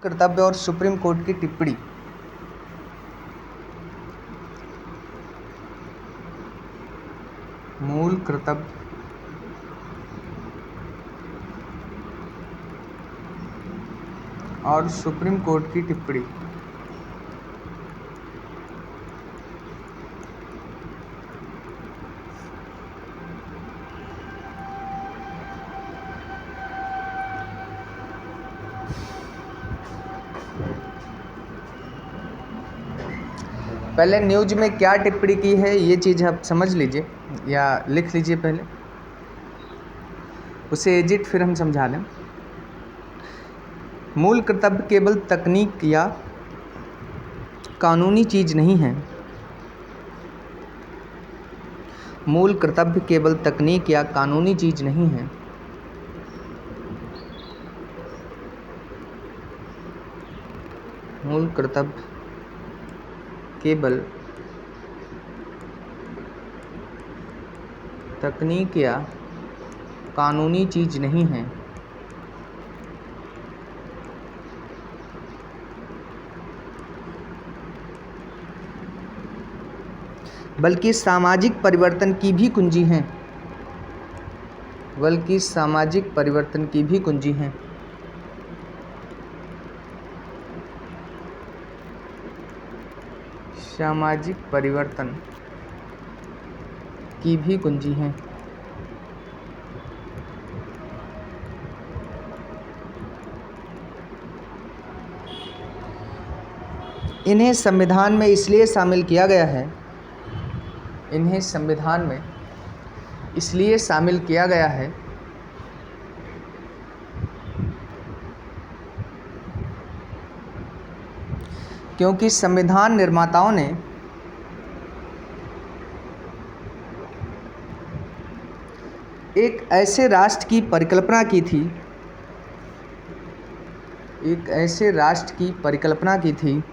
कर्तव्य और supreme court की टिप्पणी। मूल कर्तव्य और सुप्रीम कोर्ट की टिप्पणी। पहले न्यूज में क्या टिप्पणी की है ये चीज़ आप समझ लीजिए या लिख लीजिए, पहले उसे एजिट फिर हम समझा लें। मूल कर्तव्य केवल तकनीक या कानूनी चीज़ नहीं है। मूल कर्तव्य केवल तकनीक या कानूनी चीज़ नहीं है। मूल कर्तव्य केवल तकनीक या कानूनी चीज़ नहीं है, बल्कि सामाजिक परिवर्तन की भी कुंजी है। बल्कि सामाजिक परिवर्तन की भी कुंजी है। सामाजिक परिवर्तन की भी कुंजी है। इन्हें संविधान में इसलिए शामिल किया गया है। इन्हें संविधान में इसलिए शामिल किया गया है क्योंकि संविधान निर्माताओं ने एक ऐसे राष्ट्र की परिकल्पना की थी। एक ऐसे राष्ट्र की परिकल्पना की थी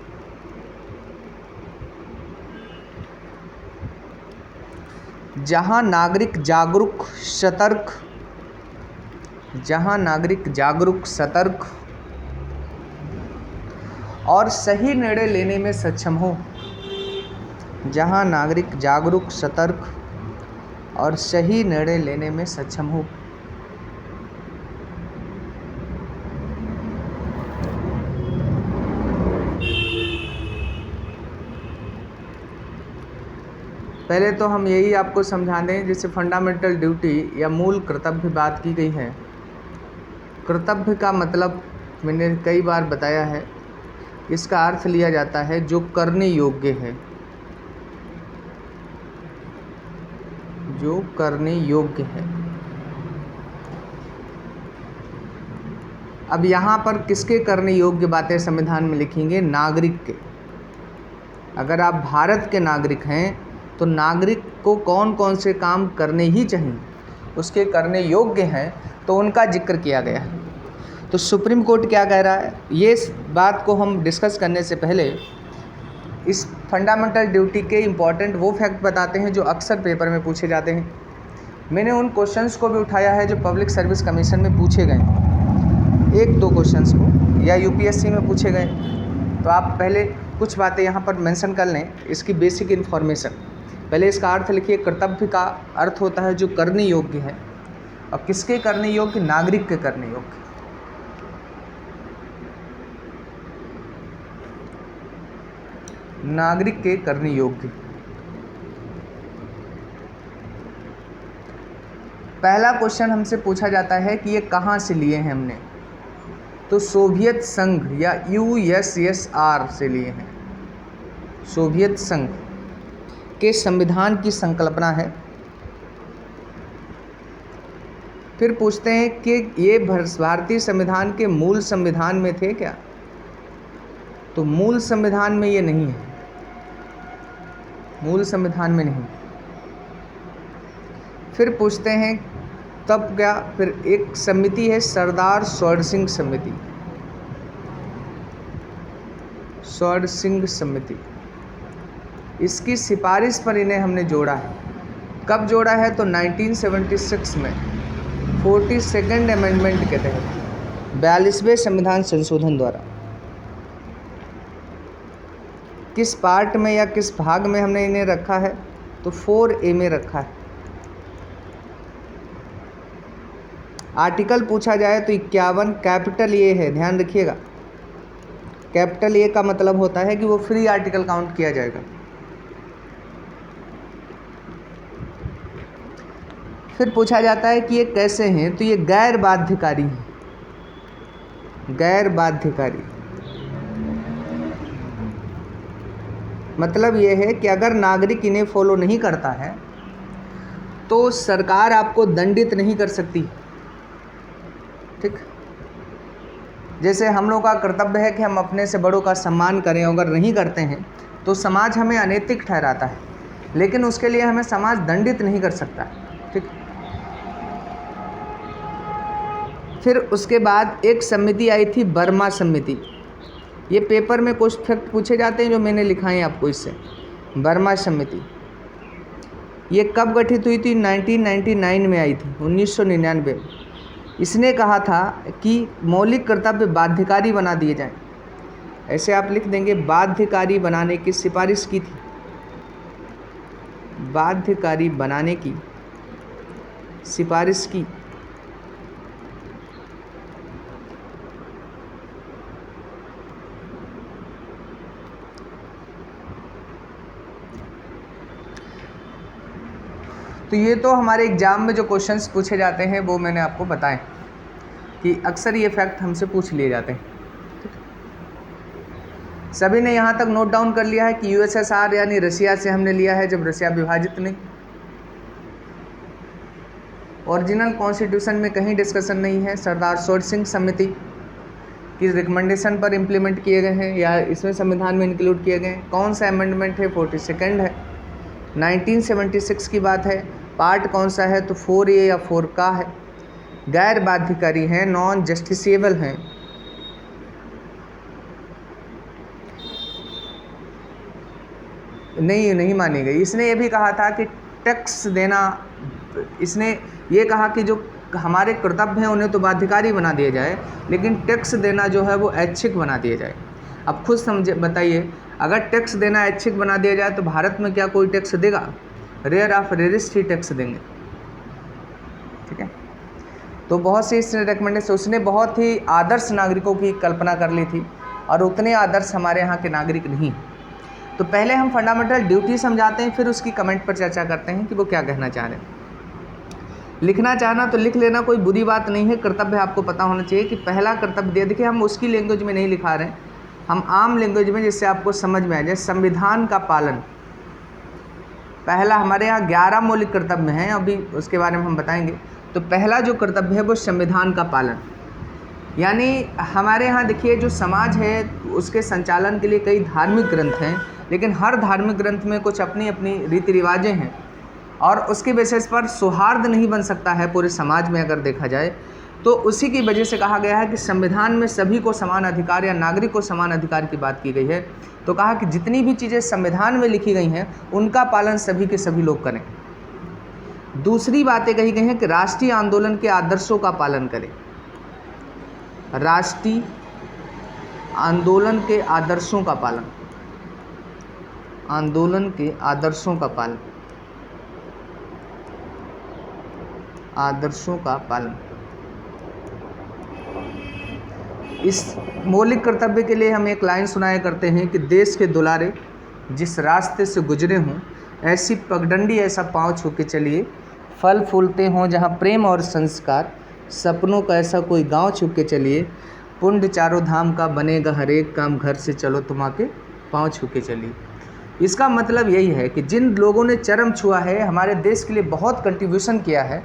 जहां नागरिक जागरूक, सतर्क और सही निर्णय लेने में सक्षम हो। जहां नागरिक जागरूक, सतर्क और सही निर्णय लेने में सक्षम हो। पहले तो हम यही आपको समझा दें, जैसे फंडामेंटल ड्यूटी या मूल कर्तव्य बात की गई है। कर्तव्य का मतलब मैंने कई बार बताया है, इसका अर्थ लिया जाता है जो करने योग्य है। जो करने योग्य है। अब यहाँ पर किसके करने योग्य बातें संविधान में लिखेंगे? नागरिक के। अगर आप भारत के नागरिक हैं तो नागरिक को कौन कौन से काम करने ही चाहिए, उसके करने योग्य हैं, तो उनका जिक्र किया गया है। तो सुप्रीम कोर्ट क्या कह रहा है, ये बात को हम डिस्कस करने से पहले इस फंडामेंटल ड्यूटी के इम्पॉर्टेंट वो फैक्ट बताते हैं जो अक्सर पेपर में पूछे जाते हैं। मैंने उन क्वेश्चंस को भी उठाया है जो पब्लिक सर्विस कमीशन में पूछे गए, एक दो क्वेश्चंस को, या यूपीएससी में पूछे गए। तो आप पहले कुछ बातें यहाँ पर मेंशन कर लें, इसकी बेसिक इन्फॉर्मेशन। पहले इसका अर्थ लिखिए। कर्तव्य का अर्थ होता है जो करने योग्य है, और किसके करने योग्य? नागरिक के करने योग्य। नागरिक के करने योग्य। पहला क्वेश्चन हमसे पूछा जाता है कि ये कहाँ से लिए हैं हमने, तो सोवियत संघ या यूएसएसआर से लिए हैं। सोवियत संघ के संविधान की संकल्पना है। फिर पूछते हैं कि ये भारतीय संविधान के मूल संविधान में थे क्या? तो मूल संविधान में ये नहीं है। मूल संविधान में नहीं। फिर पूछते हैं तब क्या? फिर एक समिति है सरदार स्वर्ण सिंह समिति। स्वर्ण सिंह समिति, इसकी सिफारिश पर इन्हें हमने जोड़ा है। कब जोड़ा है? तो 1976 में 42nd अमेंडमेंट के तहत, 42वें संविधान संशोधन द्वारा। किस पार्ट में या किस भाग में हमने इन्हें रखा है, तो 4A में रखा है। आर्टिकल पूछा जाए तो 51 कैपिटल ए है, ध्यान रखिएगा। कैपिटल ए का मतलब होता है कि वो फ्री आर्टिकल काउंट किया जाएगा। फिर पूछा जाता है कि ये कैसे हैं, तो ये गैर बाध्यकारी हैं। गैर बाध्यकारी मतलब ये है कि अगर नागरिक इन्हें फॉलो नहीं करता है तो सरकार आपको दंडित नहीं कर सकती। ठीक, जैसे हम लोग का कर्तव्य है कि हम अपने से बड़ों का सम्मान करें, अगर नहीं करते हैं तो समाज हमें अनैतिक ठहराता है, लेकिन उसके लिए हमें समाज दंडित नहीं कर सकता। ठीक, फिर उसके बाद एक समिति आई थी, वर्मा समिति। ये पेपर में कुछ फैक्ट पूछे जाते हैं जो मैंने लिखाए हैं आपको इससे। वर्मा समिति ये कब गठित हुई थी? 1999 में आई थी, 1999 में। इसने कहा था कि मौलिक कर्तव्य बाध्यकारी बना दिए जाएं। ऐसे आप लिख देंगे, बाध्यकारी बनाने की सिफारिश की थी। बाध्यकारी बनाने की सिफारिश की। तो ये तो हमारे एग्ज़ाम में जो क्वेश्चंस पूछे जाते हैं वो मैंने आपको बताए कि अक्सर ये फैक्ट हमसे पूछ लिए जाते हैं। सभी ने यहाँ तक नोट डाउन कर लिया है कि यूएसएसआर यानी रशिया से हमने लिया है जब रशिया विभाजित नहीं। ओरिजिनल कॉन्स्टिट्यूशन में कहीं डिस्कशन नहीं है। सरदार सूरज सिंह समिति की रिकमेंडेशन पर इम्प्लीमेंट किए गए हैं या इसमें संविधान में इंक्लूड किए गए हैं। कौन सा अमेंडमेंट है? 42 है, 1976 की बात है। पार्ट कौन सा है? तो 4A या 4 का है। गैर बाध्यकारी हैं, नॉन जस्टिसेबल हैं। नहीं मानी गई। इसने ये भी कहा था कि टैक्स देना, इसने ये कहा कि जो हमारे कर्तव्य हैं उन्हें तो बाध्यकारी बना दिया जाए, लेकिन टैक्स देना जो है वो ऐच्छिक बना दिया जाए। अब खुद समझे, बताइए, अगर टैक्स देना ऐच्छिक बना दिया जाए तो भारत में क्या कोई टैक्स देगा? रेयर ऑफ रेयरेस्ट ही टैक्स देंगे। ठीक है, तो बहुत सी इस रिकमेंडेशन, उसने बहुत ही आदर्श नागरिकों की कल्पना कर ली थी और उतने आदर्श हमारे यहाँ के नागरिक नहीं। तो पहले हम फंडामेंटल ड्यूटी समझाते हैं, फिर उसकी कमेंट पर चर्चा करते हैं कि वो क्या कहना चाह रहे हैं। लिखना चाहना तो लिख लेना, कोई बुरी बात नहीं है। कर्तव्य आपको पता होना चाहिए कि पहला कर्तव्य दिया। देखिए, हम उसकी लैंग्वेज में नहीं लिखा रहे हैं, हम आम लैंग्वेज में, जिससे आपको समझ में आ जाए। संविधान का पालन पहला, हमारे यहाँ 11 मौलिक कर्तव्य हैं, अभी उसके बारे में हम बताएंगे। तो पहला जो कर्तव्य है वो संविधान का पालन, यानी हमारे यहाँ देखिए जो समाज है उसके संचालन के लिए कई धार्मिक ग्रंथ हैं, लेकिन हर धार्मिक ग्रंथ में कुछ अपनी अपनी रीति रिवाजें हैं और उसके बेसिस पर सौहार्द नहीं बन सकता है पूरे समाज में अगर देखा जाए। तो उसी की वजह से कहा गया है कि संविधान में सभी को समान अधिकार या नागरिक को समान अधिकार की बात की गई है। तो कहा कि जितनी भी चीज़ें संविधान में लिखी गई हैं उनका पालन सभी के सभी लोग करें। दूसरी बातें कही गई हैं कि राष्ट्रीय आंदोलन के आदर्शों का पालन करें। राष्ट्रीय आंदोलन के आदर्शों का पालन, आंदोलन के आदर्शों का पालन, आदर्शों का पालन। इस मौलिक कर्तव्य के लिए हम एक लाइन सुनाया करते हैं कि देश के दुलारे जिस रास्ते से गुजरे हों, ऐसी पगडंडी ऐसा पाँव छू के चलिए, फल फूलते हों जहाँ प्रेम और संस्कार, सपनों का ऐसा कोई गांव छू के चलिए, पुण्य चारों धाम का बनेगा हर एक काम, घर से चलो तुम आके पाँव छू के चलिए। इसका मतलब यही है कि जिन लोगों ने चरम छुआ है, हमारे देश के लिए बहुत कंट्रीब्यूशन किया है,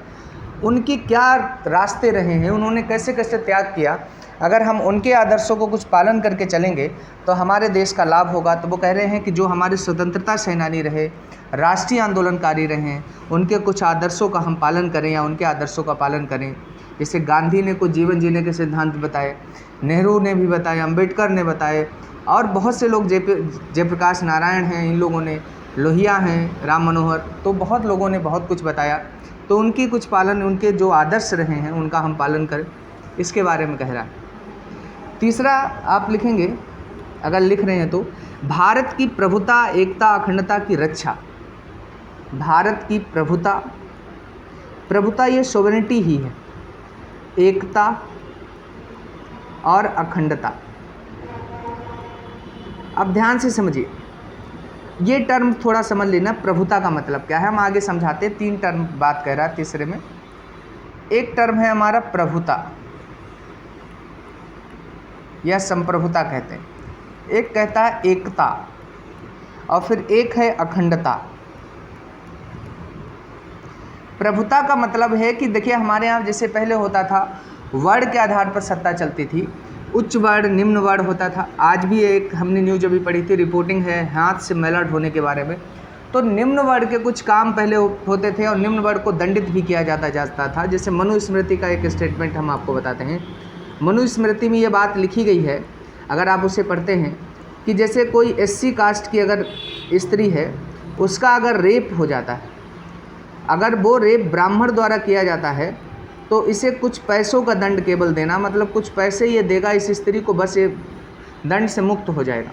उनके क्या रास्ते रहे हैं, उन्होंने कैसे कैसे त्याग किया, अगर हम उनके आदर्शों को कुछ पालन करके चलेंगे तो हमारे देश का लाभ होगा। तो वो कह रहे हैं कि जो हमारे स्वतंत्रता सेनानी रहे, राष्ट्रीय आंदोलनकारी रहे, उनके कुछ आदर्शों का हम पालन करें या उनके आदर्शों का पालन करें। जैसे गांधी ने कुछ जीवन जीने के सिद्धांत बताए, नेहरू ने भी बताए, अंबेडकर ने बताए, और बहुत से लोग, जयप्रकाश नारायण हैं, इन लोगों ने, लोहिया हैं, राम मनोहर, तो बहुत लोगों ने बहुत कुछ बताया। तो उनकी कुछ पालन, उनके जो आदर्श रहे हैं उनका हम पालन करें, इसके बारे में कह रहा है। तीसरा आप लिखेंगे, अगर लिख रहे हैं तो भारत की प्रभुता, एकता, अखंडता की रक्षा। भारत की प्रभुता ये सोवरेनिटी ही है, एकता और अखंडता। अब ध्यान से समझिए, ये टर्म थोड़ा समझ लेना, प्रभुता का मतलब क्या है, हम आगे समझाते हैं। 3 टर्म बात कह रहा है तीसरे में। एक टर्म है हमारा प्रभुता या संप्रभुता कहते हैं, एक कहता है एकता, और फिर एक है अखंडता। प्रभुता का मतलब है कि देखिए हमारे यहाँ जैसे पहले होता था वर्ण के आधार पर सत्ता चलती थी, उच्च वर्ण निम्न वर्ण होता था। आज भी एक हमने न्यूज़ अभी पढ़ी थी, रिपोर्टिंग है हाथ से मैला ढोने के बारे में। तो निम्न वर्ण के कुछ काम पहले होते थे और निम्न वर्ण को दंडित भी किया जाता था। जैसे मनुस्मृति का एक स्टेटमेंट हम आपको बताते हैं। मनुस्मृति में ये बात लिखी गई है, अगर आप उसे पढ़ते हैं, कि जैसे कोई SC कास्ट की अगर स्त्री है, उसका अगर रेप हो जाता है, अगर वो रेप ब्राह्मण द्वारा किया जाता है, तो इसे कुछ पैसों का दंड केवल देना, मतलब कुछ पैसे ये देगा इस स्त्री को, बस ये दंड से मुक्त हो जाएगा।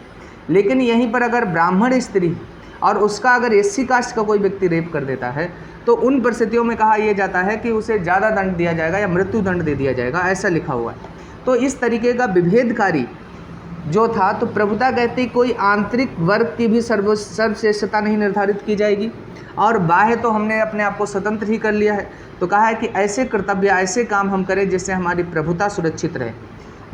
लेकिन यहीं पर अगर ब्राह्मण स्त्री और उसका अगर SC कास्ट का कोई व्यक्ति रेप कर देता है, तो उन परिस्थितियों में कहा यह जाता है कि उसे ज़्यादा दंड दिया जाएगा या मृत्यु दंड दे दिया जाएगा, ऐसा लिखा हुआ है। तो इस तरीके का विभेदकारी जो था, तो प्रभुता कहती कोई आंतरिक वर्ग की भी सर्वश्रेष्ठता नहीं निर्धारित की जाएगी, और बाह्य तो हमने अपने आप को स्वतंत्र ही कर लिया है। तो कहा है कि ऐसे कर्तव्य, ऐसे काम हम करें जिससे हमारी प्रभुता सुरक्षित रहे।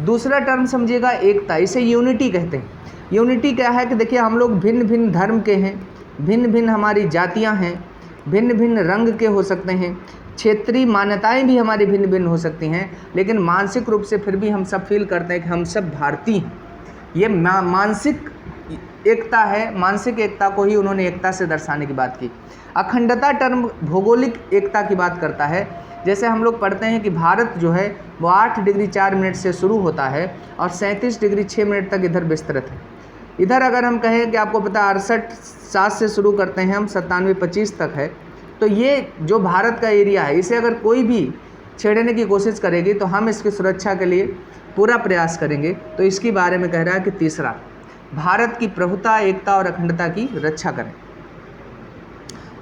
दूसरा टर्म समझिएगा एकता, इसे यूनिटी कहते हैं। यूनिटी क्या है कि देखिए हम लोग भिन्न भिन्न धर्म के हैं, भिन्न भिन्न हमारी जातियां हैं, भिन्न भिन्न रंग के हो सकते हैं, क्षेत्रीय मान्यताएं भी हमारी भिन्न भिन्न हो सकती हैं, लेकिन मानसिक रूप से फिर भी हम सब फील करते हैं कि हम सब भारतीय हैं। ये मानसिक एकता है, मानसिक एकता को ही उन्होंने एकता से दर्शाने की बात की। अखंडता टर्म भौगोलिक एकता की बात करता है। जैसे हम लोग पढ़ते हैं कि भारत जो है वो 8 डिग्री 4 मिनट से शुरू होता है और 37 डिग्री 6 मिनट तक इधर विस्तृत है। इधर अगर हम कहें कि आपको पता 68 से शुरू करते हैं हम, 97-25 तक है। तो ये जो भारत का एरिया है, इसे अगर कोई भी छेड़ने की कोशिश करेगी तो हम इसकी सुरक्षा के लिए पूरा प्रयास करेंगे। तो इसके बारे में कह रहा है कि तीसरा, भारत की प्रभुता, एकता और अखंडता की रक्षा करें।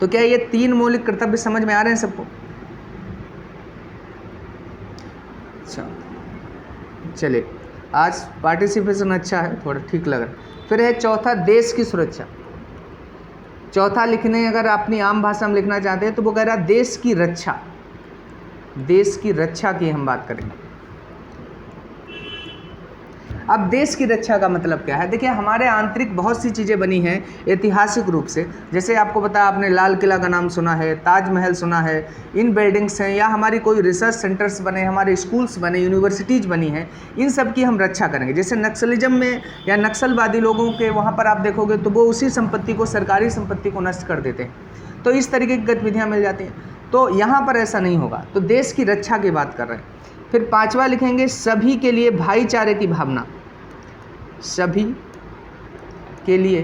तो क्या ये 3 मौलिक कर्तव्य समझ में आ रहे हैं सबको? अच्छा, चलिए, आज पार्टिसिपेशन अच्छा है, थोड़ा ठीक लग रहा है। फिर है चौथा, देश की सुरक्षा। चौथा लिखने अगर अपनी आम भाषा में लिखना चाहते हैं तो वो कह रहा है देश की रक्षा। देश की रक्षा की हम बात करेंगे। अब देश की रक्षा का मतलब क्या है? देखिए हमारे आंतरिक बहुत सी चीज़ें बनी हैं ऐतिहासिक रूप से। जैसे आपको पता है, आपने लाल किला का नाम सुना है, ताजमहल सुना है, इन बिल्डिंग्स हैं, या हमारी कोई रिसर्च सेंटर्स बने, हमारे स्कूल्स बने, यूनिवर्सिटीज़ बनी हैं, इन सब की हम रक्षा करेंगे। जैसे नक्सलिज्म में या नक्सलवादी लोगों के वहाँ पर आप देखोगे तो वो उसी संपत्ति को, सरकारी संपत्ति को नष्ट कर देते हैं। तो इस तरीके की गतिविधियाँ मिल जाती हैं। तो यहाँ पर ऐसा नहीं होगा। तो देश की रक्षा की बात कर रहे हैं। फिर 5वां लिखेंगे सभी के लिए भाईचारे की भावना। सभी के लिए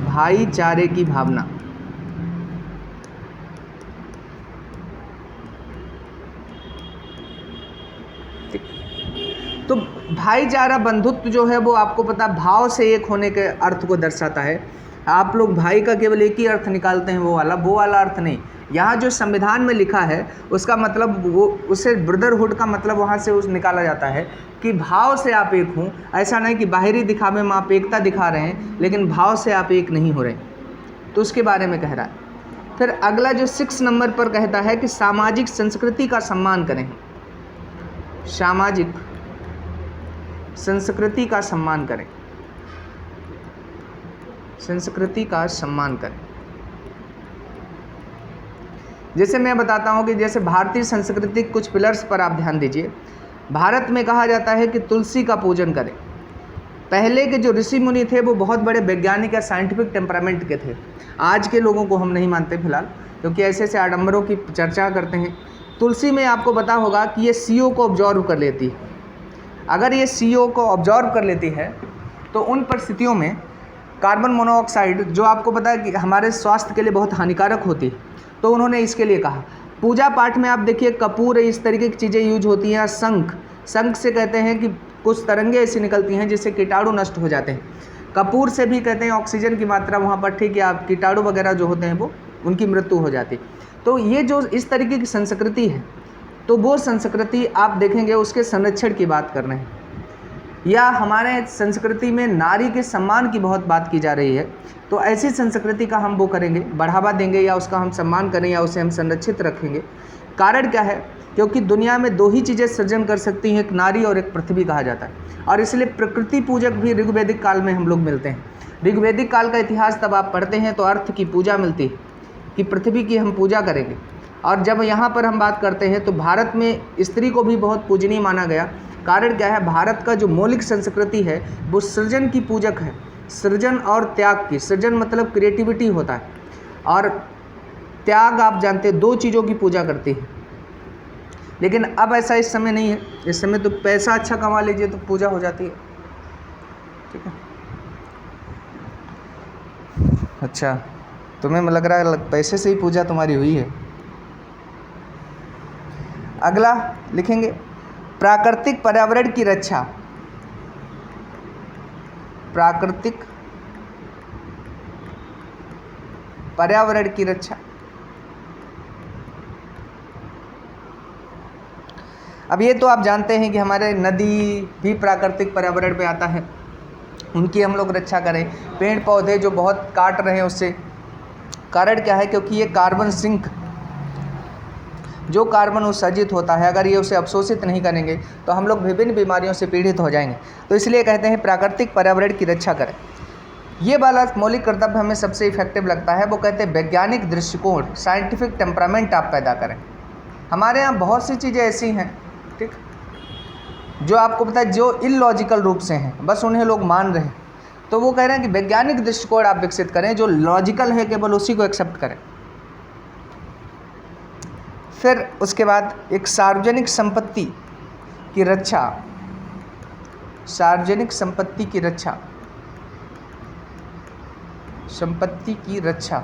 भाईचारे की भावना। तो भाईचारा, बंधुत्व जो है वो आपको पता भाव से एक होने के अर्थ को दर्शाता है। आप लोग भाई का केवल एक ही अर्थ निकालते हैं, वो वाला अर्थ नहीं। यहाँ जो संविधान में लिखा है उसका मतलब वो, उससे ब्रदरहुड का मतलब वहाँ से उस निकाला जाता है कि भाव से आप एक हों। ऐसा नहीं कि बाहरी दिखावे में आप एकता दिखा रहे हैं लेकिन भाव से आप एक नहीं हो रहे। तो उसके बारे में कह रहा है। फिर अगला जो 6 नंबर पर कहता है कि सामाजिक संस्कृति का सम्मान करें। सामाजिक संस्कृति का सम्मान करें। संस्कृति का सम्मान करें। जैसे मैं बताता हूँ कि जैसे भारतीय संस्कृति कुछ पिलर्स पर आप ध्यान दीजिए। भारत में कहा जाता है कि तुलसी का पूजन करें। पहले के जो ऋषि मुनि थे वो बहुत बड़े वैज्ञानिक या साइंटिफिक टेम्परामेंट के थे। आज के लोगों को हम नहीं मानते फिलहाल, क्योंकि ऐसे ऐसे आडंबरों की चर्चा करते हैं। तुलसी में आपको पता होगा कि ये CO को ऑब्जॉर्व कर लेती है। अगर ये CO को ऑब्जॉर्व कर लेती है तो उन परिस्थितियों में कार्बन मोनोऑक्साइड, जो आपको पता है कि हमारे स्वास्थ्य के लिए बहुत हानिकारक होती है, तो उन्होंने इसके लिए कहा पूजा पाठ में आप देखिए कपूर इस तरीके की चीज़ें यूज होती हैं। शंख, शंख से कहते हैं कि कुछ तरंगे ऐसी निकलती हैं जिससे कीटाणु नष्ट हो जाते हैं। कपूर से भी कहते हैं ऑक्सीजन की मात्रा वहाँ पर ठीक है, आप कीटाणु वगैरह जो होते हैं वो उनकी मृत्यु हो जाती। तो ये जो इस तरीके की संस्कृति है, तो वो संस्कृति आप देखेंगे उसके संरक्षण की बात कर रहे हैं, या हमारे संस्कृति में नारी के सम्मान की बहुत बात की जा रही है। तो ऐसी संस्कृति का हम वो करेंगे, बढ़ावा देंगे, या उसका हम सम्मान करें, या उसे हम संरक्षित रखेंगे। कारण क्या है? क्योंकि दुनिया में दो ही चीज़ें सृजन कर सकती हैं, एक नारी और एक पृथ्वी कहा जाता है। और इसलिए प्रकृति पूजक भी ऋग्वैदिक काल में हम लोग मिलते हैं। ऋग्वैदिक काल का इतिहास तब आप पढ़ते हैं तो अर्थ की पूजा मिलती है कि पृथ्वी की हम पूजा करेंगे। और जब यहाँ पर हम बात करते हैं तो भारत में स्त्री को भी बहुत पूजनीय माना गया। कारण क्या है? भारत का जो मौलिक संस्कृति है वो सृजन की पूजक है, सृजन और त्याग की। सृजन मतलब क्रिएटिविटी होता है, और त्याग आप जानते हैं दो चीज़ों की पूजा करती है। लेकिन अब ऐसा इस समय नहीं है। इस समय तो पैसा अच्छा कमा लीजिए तो पूजा हो जाती है, ठीक है। अच्छा, तुम्हें लग रहा है पैसे से ही पूजा तुम्हारी हुई है। अगला लिखेंगे प्राकृतिक पर्यावरण की रक्षा। प्राकृतिक पर्यावरण की रक्षा। अब ये तो आप जानते हैं कि हमारे नदी भी प्राकृतिक पर्यावरण पे आता है, उनकी हम लोग रक्षा करें। पेड़ पौधे जो बहुत काट रहे हैं उससे कारण क्या है? क्योंकि ये कार्बन सिंक, जो कार्बन उत्सर्जित होता है, अगर ये उसे अवशोषित नहीं करेंगे तो हम लोग विभिन्न बीमारियों से पीड़ित हो जाएंगे। तो इसलिए कहते हैं प्राकृतिक पर्यावरण की रक्षा करें। ये वाला मौलिक कर्तव्य हमें सबसे इफेक्टिव लगता है। वो कहते हैं वैज्ञानिक दृष्टिकोण, साइंटिफिक टेम्परामेंट आप पैदा करें। हमारे यहाँ बहुत सी चीज़ें ऐसी हैं, ठीक, जो आपको पता है जो इलॉजिकल रूप से हैं, बस उन्हें लोग मान रहे हैं। तो वो कह रहे हैं कि वैज्ञानिक दृष्टिकोण आप विकसित करें, जो लॉजिकल है केवल उसी को एक्सेप्ट करें। फिर उसके बाद एक सार्वजनिक संपत्ति की रक्षा। सार्वजनिक संपत्ति की रक्षा, संपत्ति की रक्षा।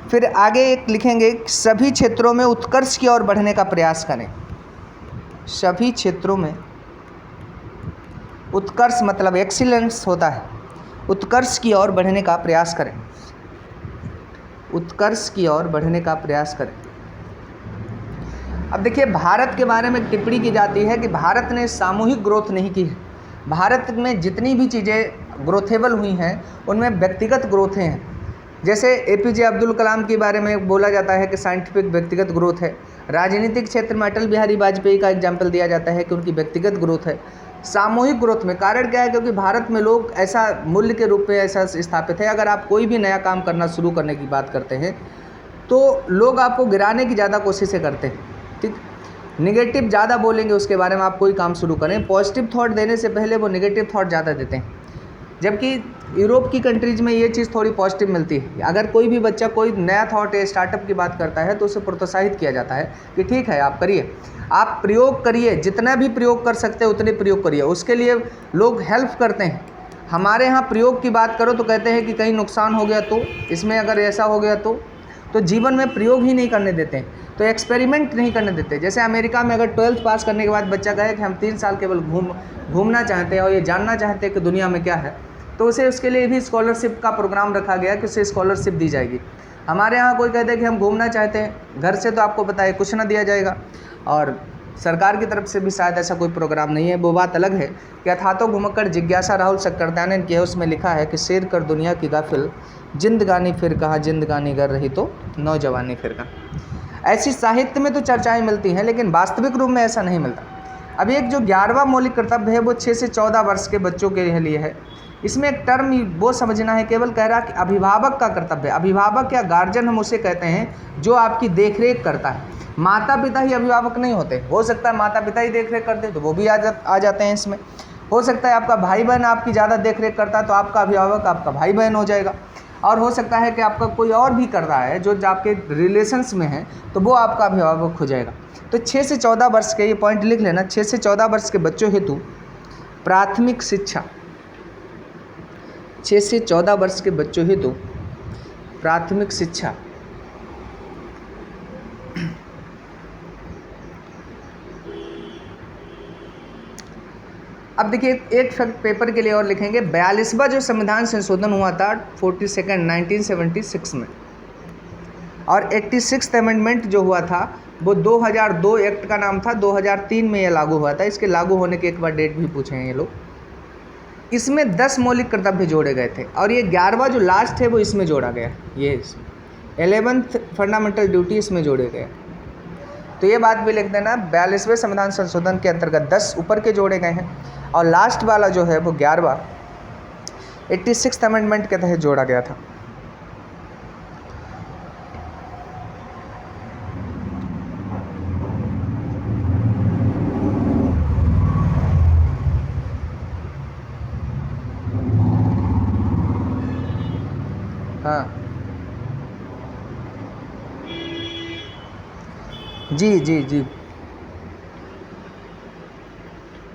फिर आगे एक लिखेंगे सभी क्षेत्रों में उत्कर्ष की ओर बढ़ने का प्रयास करें। सभी क्षेत्रों में उत्कर्ष मतलब एक्सीलेंस होता है, उत्कर्ष की ओर बढ़ने का प्रयास करें। उत्कर्ष की ओर बढ़ने का प्रयास करें। अब देखिए भारत के बारे में टिप्पणी की जाती है कि भारत ने सामूहिक ग्रोथ नहीं की है। भारत में जितनी भी चीज़ें ग्रोथेबल हुई हैं उनमें व्यक्तिगत ग्रोथें हैं। जैसे एपीजे अब्दुल कलाम के बारे में बोला जाता है कि साइंटिफिक व्यक्तिगत ग्रोथ है। राजनीतिक क्षेत्र में अटल बिहारी वाजपेयी का एग्जाम्पल दिया जाता है कि उनकी व्यक्तिगत ग्रोथ है। सामूहिक ग्रोथ में कारण क्या है? क्योंकि भारत में लोग ऐसा मूल्य के रूप में ऐसा स्थापित है, अगर आप कोई भी नया काम करना शुरू करने की बात करते हैं तो लोग आपको गिराने की ज़्यादा कोशिशें करते हैं, ठीक। निगेटिव ज़्यादा बोलेंगे उसके बारे में, आप कोई काम शुरू करें, पॉजिटिव थॉट देने से पहले वो निगेटिव थॉट ज़्यादा देते हैं। जबकि यूरोप की कंट्रीज़ में ये चीज़ थोड़ी पॉजिटिव मिलती है। अगर कोई भी बच्चा कोई नया थॉट या स्टार्टअप की बात करता है तो उसे प्रोत्साहित किया जाता है कि ठीक है आप करिए, आप प्रयोग करिए, जितना भी प्रयोग कर सकते हैं उतने प्रयोग करिए, उसके लिए लोग हेल्प करते हैं। हमारे यहाँ प्रयोग की बात करो तो कहते हैं कि कहीं नुकसान हो गया तो, इसमें अगर ऐसा हो गया तो जीवन में प्रयोग ही नहीं करने देते हैं, तो एक्सपेरिमेंट नहीं करने देते। जैसे अमेरिका में अगर 12th पास करने के बाद बच्चा कहे कि हम 3 साल केवल घूमना चाहते हैं और ये जानना चाहते हैं कि दुनिया में क्या है, तो उसे उसके लिए भी स्कॉलरशिप का प्रोग्राम रखा गया कि उसे स्कॉलरशिप दी जाएगी। हमारे यहाँ कोई कहते हैं कि हम घूमना चाहते हैं, घर से तो आपको पता है कुछ ना दिया जाएगा, और सरकार की तरफ से भी शायद ऐसा कोई प्रोग्राम नहीं है। वो बात अलग है कि अथातो घुमक्कड़ जिज्ञासा राहुल सक्करताने ने किया, उसमें लिखा है कि शेर कर दुनिया की गाफिल, जिंदगानी फिर कहा जिंदगानी कर रही तो नौजवानी फिर कहा। ऐसी साहित्य में तो चर्चाएं मिलती हैं लेकिन वास्तविक रूप में ऐसा नहीं मिलता। अभी एक जो 11वां मौलिक कर्तव्य है वो 6 से 14 वर्ष के बच्चों के लिए है। इसमें एक टर्म वो समझना है, केवल कह रहा कि अभिभावक का कर्तव्य। अभिभावक या गार्जियन हम उसे कहते हैं जो आपकी देखरेख करता है। माता पिता ही अभिभावक नहीं होते, हो सकता है माता पिता ही देखरेख करते तो वो भी आ जाते हैं इसमें। हो सकता है आपका भाई बहन आपकी ज़्यादा देखरेख करता है तो आपका अभिभावक आपका भाई बहन हो जाएगा, और हो सकता है कि आपका कोई और भी कर रहा है जो आपके रिलेशंस में है तो वो आपका अभिभावक हो जाएगा। तो 6 से 14 वर्ष के, ये पॉइंट लिख लेना, 6 से 14 वर्ष के बच्चों हेतु प्राथमिक शिक्षा, 6 से 14 वर्ष के बच्चों हेतु प्राथमिक शिक्षा अब देखिए एक पेपर के लिए और लिखेंगे 42वां जो संविधान संशोधन हुआ था 1976 में, और 86th अमेंडमेंट जो हुआ था वो 2002 एक्ट का नाम था, 2003 में ये लागू हुआ था। इसके लागू होने के एक बार डेट भी पूछे हैं ये लोग। इसमें 10 मौलिक कर्तव्य जोड़े गए थे और ये 11वां जो लास्ट है वो इसमें जोड़ा गया, ये 11th फंडामेंटल ड्यूटी इसमें जोड़े गए। तो ये बात भी लिख देना, 42वें संविधान संशोधन के अंतर्गत 10 ऊपर के जोड़े गए हैं और लास्ट वाला जो है वो 11वां 86th अमेंडमेंट के तहत जोड़ा गया था। हाँ जी जी जी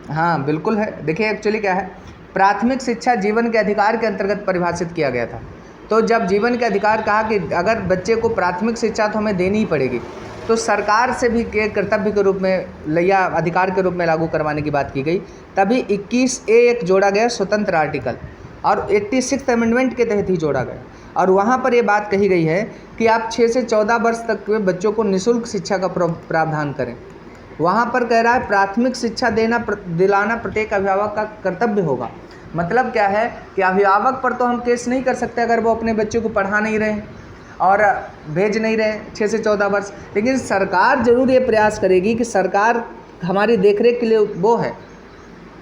हाँ बिल्कुल है। देखिए एक्चुअली क्या है, प्राथमिक शिक्षा जीवन के अधिकार के अंतर्गत परिभाषित किया गया था। तो जब जीवन के अधिकार कहा कि अगर बच्चे को प्राथमिक शिक्षा तो हमें देनी ही पड़ेगी, तो सरकार से भी एक कर्तव्य के रूप में या अधिकार के रूप में लागू करवाने की बात की गई। तभी 21A एक जोड़ा गया स्वतंत्र आर्टिकल, और 86th अमेंडमेंट के तहत ही जोड़ा गया। और वहाँ पर ये बात कही गई है कि आप 6 से 14 वर्ष तक के बच्चों को निःशुल्क शिक्षा का प्रावधान करें। वहाँ पर कह रहा है प्राथमिक शिक्षा दिलाना प्रत्येक अभिभावक का कर्तव्य होगा। मतलब क्या है कि अभिभावक पर तो हम केस नहीं कर सकते अगर वो अपने बच्चों को पढ़ा नहीं रहे और भेज नहीं रहे 6 से 14 वर्ष, लेकिन सरकार ज़रूर ये प्रयास करेगी कि सरकार हमारी देखरेख के लिए वो है,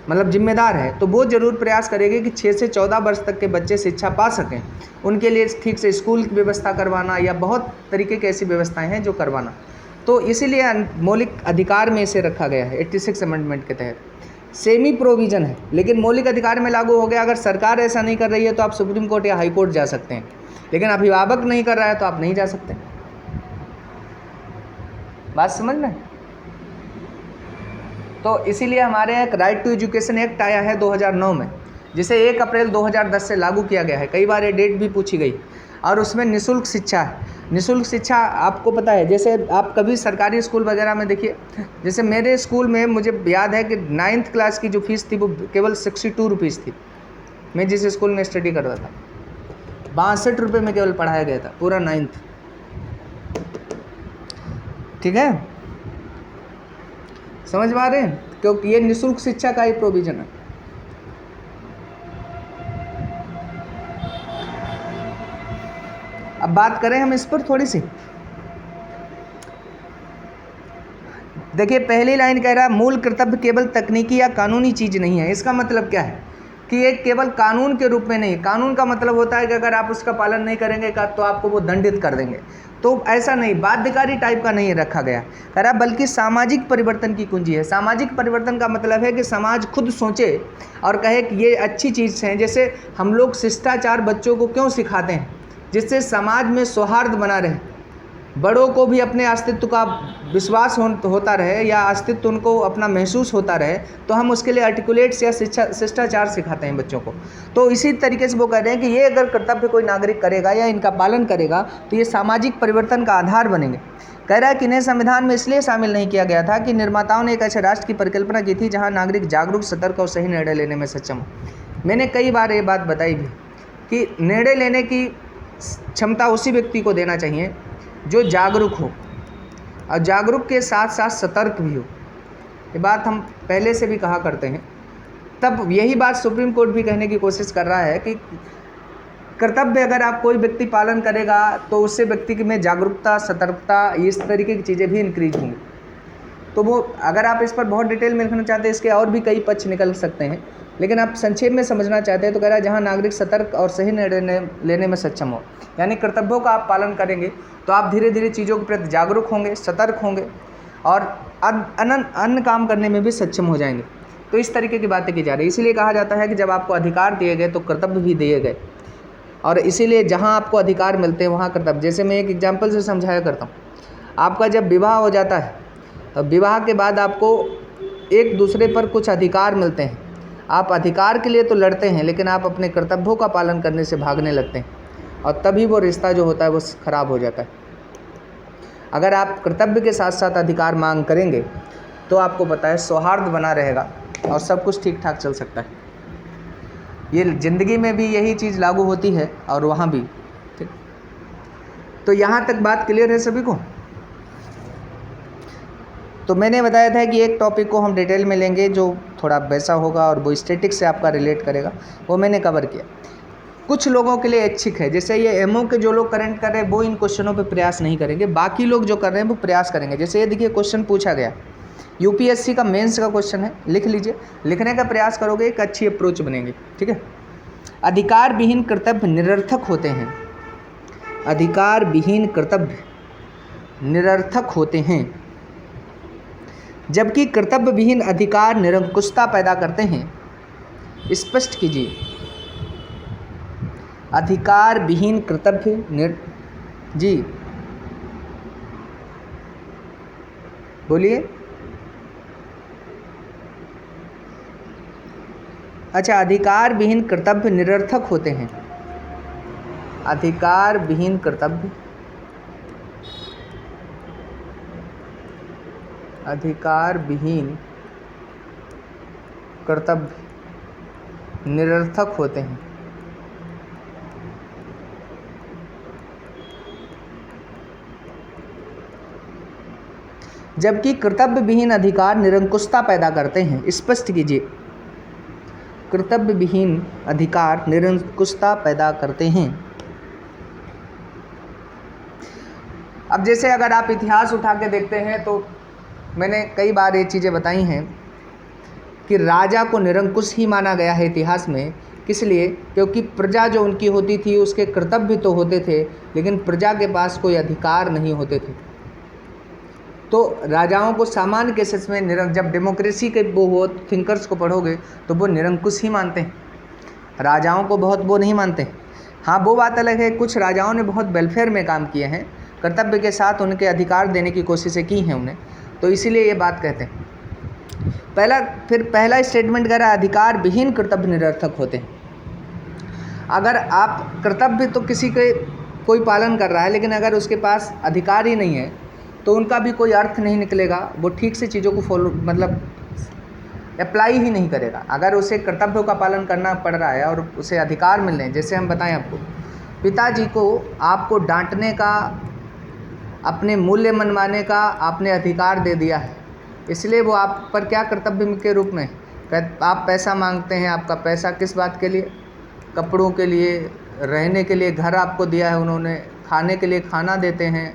मतलब जिम्मेदार है, तो वो ज़रूर प्रयास करेगी कि 6 से 14 वर्ष तक के बच्चे शिक्षा पा सकें। उनके लिए ठीक से स्कूल की व्यवस्था करवाना या बहुत तरीके की ऐसी व्यवस्थाएं हैं जो करवाना। तो इसीलिए मौलिक अधिकार में इसे रखा गया है 86 अमेंडमेंट के तहत। सेमी प्रोविज़न है लेकिन मौलिक अधिकार में लागू हो गया। अगर सरकार ऐसा नहीं कर रही है तो आप सुप्रीम कोर्ट या हाई कोर्ट जा सकते हैं, लेकिन अभिभावक नहीं कर रहा है तो आप नहीं जा सकते। बात समझ में? तो इसीलिए हमारे यहाँ एक राइट टू एजुकेशन एक्ट आया है 2009 में, जिसे 1 अप्रैल 2010 से लागू किया गया है। कई बार ये डेट भी पूछी गई, और उसमें निःशुल्क शिक्षा है। निःशुल्क शिक्षा आपको पता है, जैसे आप कभी सरकारी स्कूल वगैरह में देखिए, जैसे मेरे स्कूल में मुझे याद है कि 9th क्लास की जो फीस थी वो केवल 62 रुपीज़ थी। मैं जिस स्कूल में स्टडी करता था 62 रुपये में केवल पढ़ाया गया था पूरा 9th। ठीक है, समझ पा रहे हैं? क्योंकि ये निःशुल्क शिक्षा का ही प्रोविजन है। अब बात करें हम इस पर थोड़ी सी। देखिए पहली लाइन कह रहा है मूल कर्तव्य केवल तकनीकी या कानूनी चीज़ नहीं है। इसका मतलब क्या है कि ये केवल कानून के रूप में नहीं। कानून का मतलब होता है कि अगर आप उसका पालन नहीं करेंगे तो आपको वो दंडित कर देंगे, तो ऐसा नहीं, बाध्यकारी टाइप का नहीं रखा गया कह रहा, बल्कि सामाजिक परिवर्तन की कुंजी है। सामाजिक परिवर्तन का मतलब है कि समाज खुद सोचे और कहे कि ये अच्छी चीज़ है। जैसे हम लोग शिष्टाचार बच्चों को क्यों सिखाते हैं, जिससे समाज में सौहार्द बना रहे, बड़ों को भी अपने अस्तित्व का विश्वास होता रहे या अस्तित्व उनको अपना महसूस होता रहे, तो हम उसके लिए आर्टिकुलेट्स या शिष्टाचार सिखाते हैं बच्चों को। तो इसी तरीके से वो कह रहे हैं कि ये अगर कर्तव्य कोई नागरिक करेगा या इनका पालन करेगा तो ये सामाजिक परिवर्तन का आधार बनेंगे। कह रहा है कि इन्हें संविधान में इसलिए शामिल नहीं किया गया था कि निर्माताओं ने एक ऐसे राष्ट्र की परिकल्पना की थी जहाँ नागरिक जागरूक, सतर्क और सही निर्णय लेने में सक्षम हो। मैंने कई बार ये बात बताई भी कि निर्णय लेने की क्षमता उसी व्यक्ति को देना चाहिए जो जागरूक हो और जागरूक के साथ साथ सतर्क भी हो। ये बात हम पहले से भी कहा करते हैं। तब यही बात सुप्रीम कोर्ट भी कहने की कोशिश कर रहा है कि कर्तव्य अगर आप कोई व्यक्ति पालन करेगा तो उससे व्यक्ति में जागरूकता, सतर्कता, इस तरीके की चीज़ें भी इंक्रीज होंगी। तो वो अगर आप इस पर बहुत डिटेल में लिखना चाहते हैं, इसके और भी कई पक्ष निकल सकते हैं, लेकिन आप संक्षेप में समझना चाहते हैं तो कह रहा है जहाँ नागरिक सतर्क और सही निर्णय लेने में सक्षम हो, यानी कर्तव्यों का आप पालन करेंगे तो आप धीरे धीरे चीज़ों के प्रति जागरूक होंगे, सतर्क होंगे और अन्य काम करने में भी सक्षम हो जाएंगे। तो इस तरीके की बातें की जा रही है। इसीलिए कहा जाता है कि जब आपको अधिकार दिए गए तो कर्तव्य भी दिए गए, और इसीलिए जहाँ आपको अधिकार मिलते हैं वहाँ कर्तव्य। जैसे मैं एक एग्जाम्पल से समझाया करता हूँ, आपका जब विवाह हो जाता है तो विवाह के बाद आपको एक दूसरे पर कुछ अधिकार मिलते हैं। आप अधिकार के लिए तो लड़ते हैं, लेकिन आप अपने कर्तव्यों का पालन करने से भागने लगते हैं, और तभी वो रिश्ता जो होता है वो खराब हो जाता है। अगर आप कर्तव्य के साथ साथ अधिकार मांग करेंगे तो आपको पता है सौहार्द बना रहेगा और सब कुछ ठीक ठाक चल सकता है। ये ज़िंदगी में भी यही चीज़ लागू होती है और वहाँ भी। ठीक, तो यहाँ तक बात क्लियर है सभी को? तो मैंने बताया था कि एक टॉपिक को हम डिटेल में लेंगे जो थोड़ा वैसा होगा और वो स्टैटिक्स से आपका रिलेट करेगा, वो मैंने कवर किया। कुछ लोगों के लिए ऐच्छिक है, जैसे ये एमओ के जो लोग करंट कर रहे हैं वो इन क्वेश्चनों पे प्रयास नहीं करेंगे, बाकी लोग जो कर रहे हैं वो प्रयास करेंगे। जैसे ये देखिए क्वेश्चन पूछा गया, यूपीएससी का मेंस का क्वेश्चन है, लिख लीजिए, लिखने का प्रयास करोगे एक अच्छी अप्रोच बनेगी। ठीक है, अधिकार विहीन कर्तव्य निरर्थक होते हैं। अधिकार विहीन कर्तव्य निरर्थक होते हैं, जबकि कर्तव्य विहीन अधिकार निरंकुशता पैदा करते हैं। स्पष्ट कीजिए, अधिकार विहीन कर्तव्य जी बोलिए। अच्छा, अधिकार विहीन कर्तव्य निरर्थक होते हैं। अधिकार विहीन कर्तव्य, अधिकार विहीन कर्तव्य निरर्थक होते हैं, जबकि कर्तव्य विहीन अधिकार निरंकुशता पैदा करते हैं। स्पष्ट कीजिए, कर्तव्य विहीन अधिकार निरंकुशता पैदा करते हैं। अब जैसे अगर आप इतिहास उठा के देखते हैं तो मैंने कई बार ये चीज़ें बताई हैं कि राजा को निरंकुश ही माना गया है इतिहास में। किस लिए? क्योंकि प्रजा जो उनकी होती थी उसके कर्तव्य तो होते थे, लेकिन प्रजा के पास कोई अधिकार नहीं होते थे। तो राजाओं को सामान्य केसेस में जब डेमोक्रेसी के वो थिंकर्स को पढ़ोगे तो वो निरंकुश ही मानते हैं, राजाओं को बहुत वो नहीं मानते। हाँ, वो बात अलग है, कुछ राजाओं ने बहुत वेलफेयर में काम किए हैं, कर्तव्य के साथ उनके अधिकार देने की कोशिशें की हैं उन्हें, तो इसीलिए ये बात कहते हैं। पहला स्टेटमेंट कह रहा है अधिकार विहीन कर्तव्य निरर्थक होते हैं। अगर आप कर्तव्य तो किसी के कोई पालन कर रहा है, लेकिन अगर उसके पास अधिकार ही नहीं है तो उनका भी कोई अर्थ नहीं निकलेगा, वो ठीक से चीज़ों को फॉलो मतलब अप्लाई ही नहीं करेगा। अगर उसे कर्तव्यों का पालन करना पड़ रहा है और उसे अधिकार मिल रहे हैं, जैसे हम बताएं आपको, पिताजी को आपको डांटने का, अपने मूल्य मनवाने का आपने अधिकार दे दिया है, इसलिए वो आप पर क्या कर्तव्य के रूप में आप पैसा मांगते हैं। आपका पैसा किस बात के लिए? कपड़ों के लिए, रहने के लिए घर आपको दिया है उन्होंने, खाने के लिए खाना देते हैं,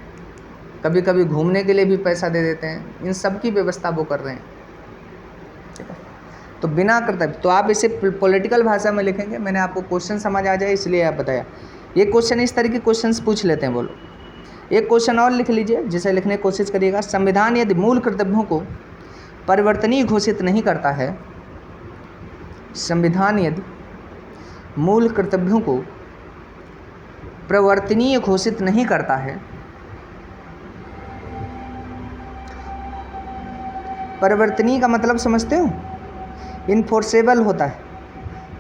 कभी कभी घूमने के लिए भी पैसा दे देते हैं, इन सब की व्यवस्था वो कर रहे हैं। ठीक है, तो बिना कर्तव्य, तो आप इसे पॉलिटिकल भाषा में लिखेंगे, मैंने आपको क्वेश्चन समझ आ जाए इसलिए आप बताया। ये क्वेश्चन इस तरह के क्वेश्चंस पूछ लेते हैं। बोलो, एक क्वेश्चन और लिख लीजिए जिसे लिखने की कोशिश करिएगा। संविधान यदि मूल कर्तव्यों को परिवर्तनीय घोषित नहीं करता है, संविधान यदि मूल कर्तव्यों को परिवर्तनीय घोषित नहीं करता है, परिवर्तनीय का मतलब समझते हो? इनफोर्सेबल होता है,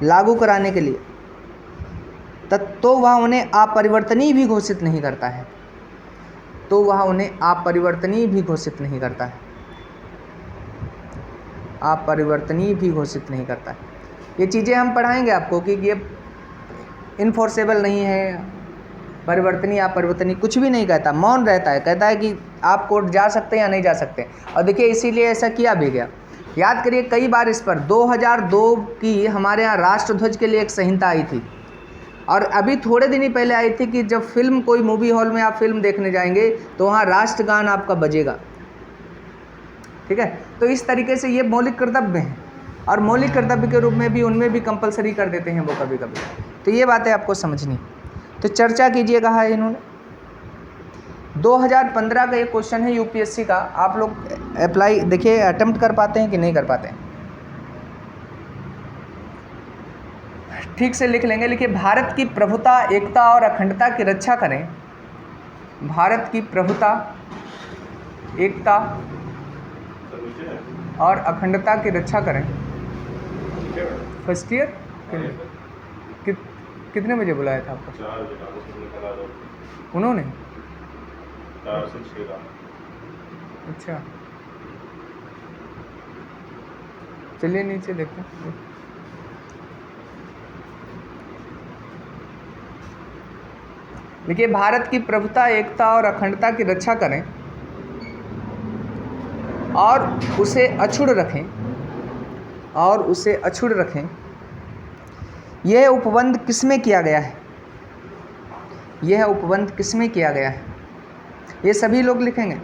लागू कराने के लिए, तो वह उन्हें अपरिवर्तनीय भी घोषित नहीं करता है, तो वह उन्हें अपरिवर्तनीय भी घोषित नहीं करता है, अपरिवर्तनीय भी घोषित नहीं करता है। ये चीज़ें हम पढ़ाएंगे आपको कि ये इनफोर्सेबल नहीं है, परिवर्तनीय अपरिवर्तनीय कुछ भी नहीं कहता, मौन रहता है, कहता है कि आप कोर्ट जा सकते हैं या नहीं जा सकते। और देखिए इसीलिए ऐसा किया भी गया। याद करिए कई बार इस पर 2002 की हमारे यहाँ राष्ट्रध्वज के लिए एक संहिता आई थी, और अभी थोड़े दिन ही पहले आई थी कि जब फिल्म कोई मूवी हॉल में आप फिल्म देखने जाएंगे तो वहाँ राष्ट्रगान आपका बजेगा। ठीक है, तो इस तरीके से ये मौलिक कर्तव्य हैं, और मौलिक कर्तव्य के रूप में भी उनमें भी कंपलसरी कर देते हैं वो कभी कभी। तो ये बातें आपको समझनी। तो चर्चा कीजिए, कहा है इन्होंने 2015 का ये क्वेश्चन है यूपीएससी का। आप लोग अप्लाई देखिए, अटेम्प्ट कर पाते हैं कि नहीं कर पाते हैं, ठीक से लिख लेंगे। लिखिए, भारत की प्रभुता, एकता और अखंडता की रक्षा करें। भारत की प्रभुता, एकता और अखंडता की रक्षा करें। फर्स्ट ईयर कितने बजे बुलाया था आपको? 4 बजे का उसने निकला दो उन्होंने? 4 से 6 का। अच्छा, चलिए नीचे देखते हैं। देखिए, भारत की प्रभुता, एकता और अखंडता की रक्षा करें और उसे अछूड़ रखें, यह उपबंध किसमें किया गया है? यह उपबंध किसमें किया गया है? ये सभी लोग लिखेंगे।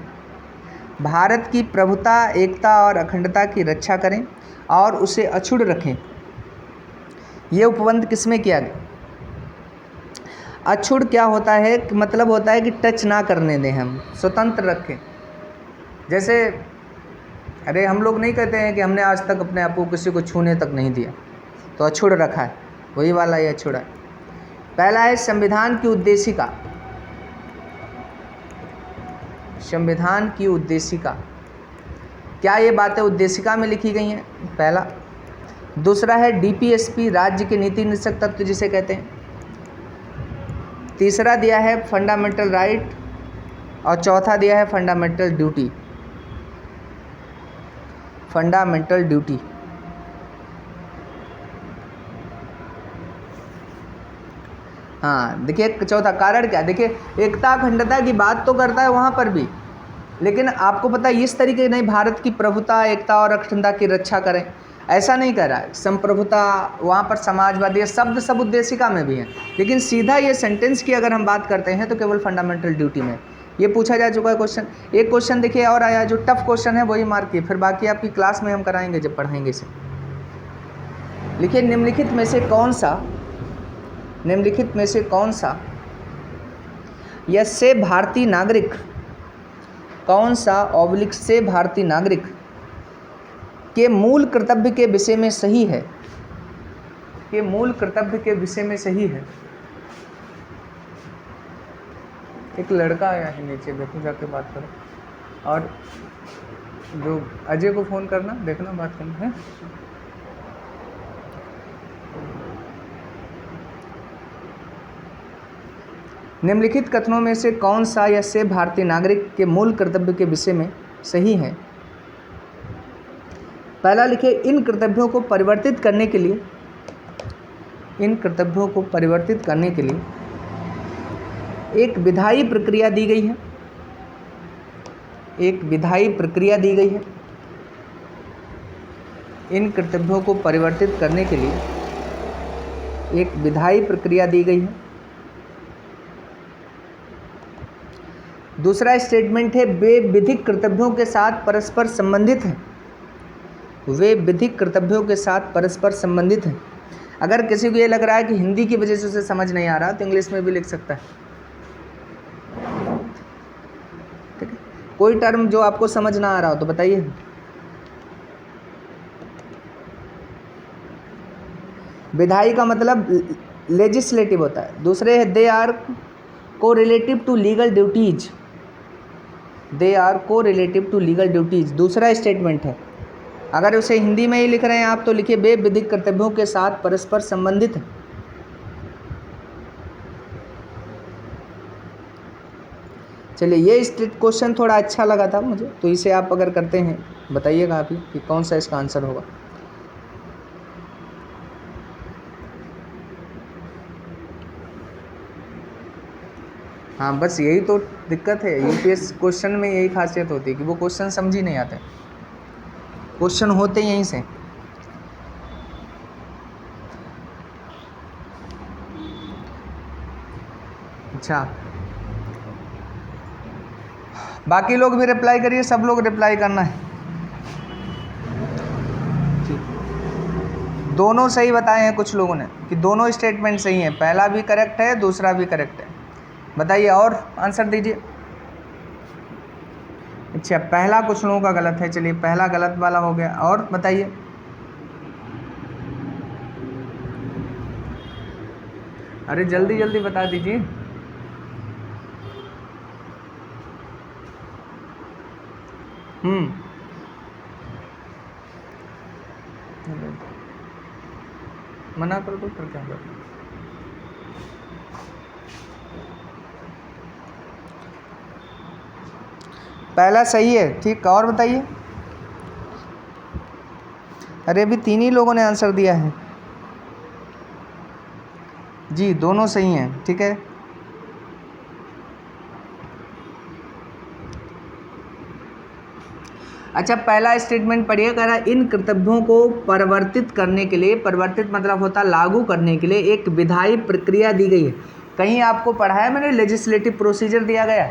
भारत की प्रभुता, एकता और अखंडता की रक्षा करें और उसे अछूड़ रखें, यह उपबंध किसमें किया गया? अछूड़ क्या होता है? मतलब होता है कि टच ना करने दें, हम स्वतंत्र रखें। जैसे अरे हम लोग नहीं कहते हैं कि हमने आज तक अपने आप को किसी को छूने तक नहीं दिया, तो अछूड़ रखा है, वही वाला ये अछूड़ा है। पहला है संविधान की उद्देशिका। संविधान की उद्देशिका, क्या ये बातें उद्देशिका में लिखी गई हैं? पहला। दूसरा है डीपीएसपी, राज्य के नीति निदेशक तत्व जिसे कहते हैं। तीसरा दिया है फंडामेंटल राइट और चौथा दिया है फंडामेंटल ड्यूटी। Fundamental duty. हाँ, देखिए चौथा कारण क्या? देखिए, एकता अखंडता की बात तो करता है वहाँ पर भी, लेकिन आपको पता है इस तरीके नहीं, भारत की प्रभुता, एकता और अखंडता की रक्षा करें, ऐसा नहीं कर रहा है। संप्रभुता, वहाँ पर समाजवादी, ये शब्द सब उद्देशिका में भी हैं, लेकिन सीधा ये सेंटेंस की अगर हम बात करते हैं तो केवल फंडामेंटल ड्यूटी में। ये पूछा जा चुका है क्वेश्चन। एक क्वेश्चन देखिए और आया, जो टफ क्वेश्चन है वही मार्क किए, फिर बाकी आपकी क्लास में हम कराएंगे जब पढ़ाएंगे इसे। लिखिए, निम्नलिखित में से कौन सा या से भारतीय नागरिक, कौन सा ऑब्लिक से भारतीय नागरिक के मूल कर्तव्य के विषय में सही है? के मूल कर्तव्य के विषय में सही है। एक लड़का आया है नीचे, देखो जाके बात करो, और जो अजय को फ़ोन करना, देखना बात करना है। निम्नलिखित कथनों में से कौन सा या से भारतीय नागरिक के मूल कर्तव्य के विषय में सही है? पहला लिखे, इन कर्तव्यों को परिवर्तित करने के लिए एक विधायी प्रक्रिया दी गई है। इन कर्तव्यों को परिवर्तित करने के लिए एक विधायी प्रक्रिया दी गई है। दूसरा स्टेटमेंट है, वे विधिक कर्तव्यों के साथ परस्पर संबंधित हैं। अगर किसी को ये लग रहा है कि हिंदी की वजह से उसे समझ नहीं आ रहा, तो इंग्लिश में भी लिख सकता है। ठीक है, कोई टर्म जो आपको समझ ना आ रहा हो तो बताइए। विधायी का मतलब लेजिस्लेटिव होता है। दूसरे है, they are correlative to legal duties. दूसरा स्टेटमेंट है। अगर उसे हिंदी में ही लिख रहे हैं आप तो लिखिए, वे विधिक कर्तव्यों के साथ परस्पर संबंधित हैं। चलिए, ये स्टेट क्वेश्चन थोड़ा अच्छा लगा था मुझे, तो इसे आप अगर करते हैं बताइएगा आप ही कि कौन सा इसका आंसर होगा। हाँ, बस यही तो दिक्कत है यूपीएस क्वेश्चन में, यही खासियत होती है कि वो क्वेश्चन समझ ही नहीं आते। क्वेश्चन होते यहीं से। अच्छा, बाकी लोग भी रिप्लाई करिए, सब लोग रिप्लाई करना है। दोनों सही बताए हैं कुछ लोगों ने कि दोनों स्टेटमेंट सही हैं, पहला भी करेक्ट है, दूसरा भी करेक्ट है। बताइए और आंसर दीजिए। अच्छा, पहला कुछ लोगों का गलत है, चलिए पहला गलत वाला हो गया। और बताइए। अरे जल्दी जल्दी बता दीजिए। मना कर दो फिर क्या करो। पहला सही है, ठीक। और बताइए। अरे अभी 3 ही लोगों ने आंसर दिया है जी, दोनों सही हैं, ठीक है। अच्छा, पहला स्टेटमेंट पढ़िए। कह रहा है इन कर्तव्यों को परिवर्तित करने के लिए, परिवर्तित मतलब होता है लागू करने के लिए, एक विधायी प्रक्रिया दी गई है। कहीं आपको पढ़ाया मैंने लेजिस्लेटिव प्रोसीजर दिया गया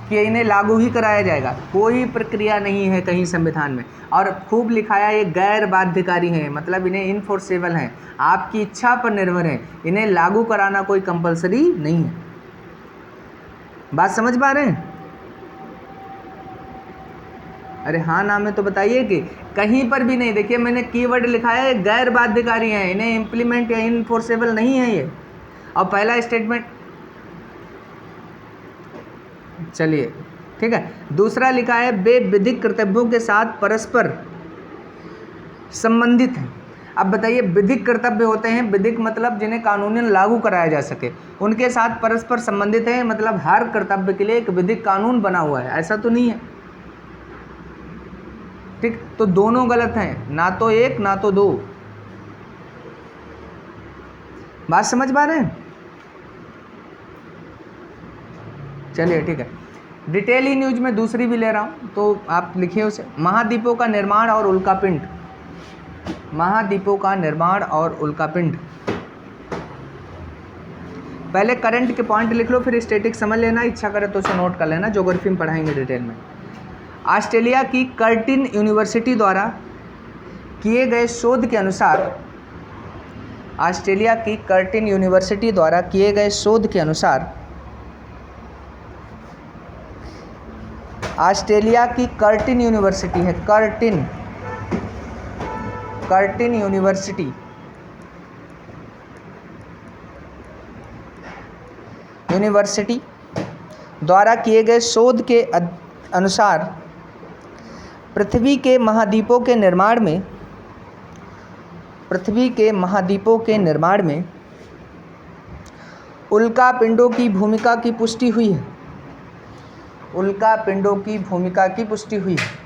कि इन्हें लागू ही कराया जाएगा? कोई प्रक्रिया नहीं है कहीं संविधान में। और खूब लिखाया ये गैर बाध्यकारी हैं, मतलब इन्हें इनफोर्सेबल हैं, आपकी इच्छा पर निर्भर है, इन्हें लागू कराना कोई कंपलसरी नहीं है। बात समझ पा रहे हैं? अरे हाँ ना में तो बताइए कि कहीं पर भी नहीं। देखिए मैंने कीवर्ड लिखा है गैर बाध्यकारी हैं, इन्हें इम्प्लीमेंट या इनफोर्सेबल नहीं है ये। और पहला स्टेटमेंट, चलिए ठीक है। दूसरा लिखा है वे विधिक कर्तव्यों के साथ परस्पर संबंधित हैं। अब बताइए, विधिक कर्तव्य होते हैं, विधिक मतलब जिन्हें कानूनन लागू कराया जा सके, उनके साथ परस्पर संबंधित है, मतलब हर कर्तव्य के लिए एक विधिक कानून बना हुआ है, ऐसा तो नहीं है, ठीक। तो दोनों गलत हैं, ना तो एक ना तो दो। बात समझ पा रहे हैं? चलिए ठीक है। डिटेल ही न्यूज में दूसरी भी ले रहा हूं, तो आप लिखिए उसे। महाद्वीपों का निर्माण और उल्कापिंड, महाद्वीपों का निर्माण और उल्कापिंड। पहले करंट के पॉइंट लिख लो, फिर स्टैटिक समझ लेना, इच्छा करे तो उसे नोट कर लेना, ज्योग्राफी में पढ़ाएंगे डिटेल में। ऑस्ट्रेलिया की कर्टिन यूनिवर्सिटी द्वारा किए गए शोध के अनुसार, ऑस्ट्रेलिया की कर्टिन यूनिवर्सिटी द्वारा किए गए शोध के अनुसार, ऑस्ट्रेलिया की कर्टिन यूनिवर्सिटी है, कर्टिन, कर्टिन यूनिवर्सिटी, यूनिवर्सिटी द्वारा किए गए शोध के अनुसार पृथ्वी के महाद्वीपों के निर्माण में, पृथ्वी के महाद्वीपों के निर्माण में उल्कापिंडों की भूमिका की पुष्टि हुई है, उल्कापिंडों की भूमिका की पुष्टि हुई है।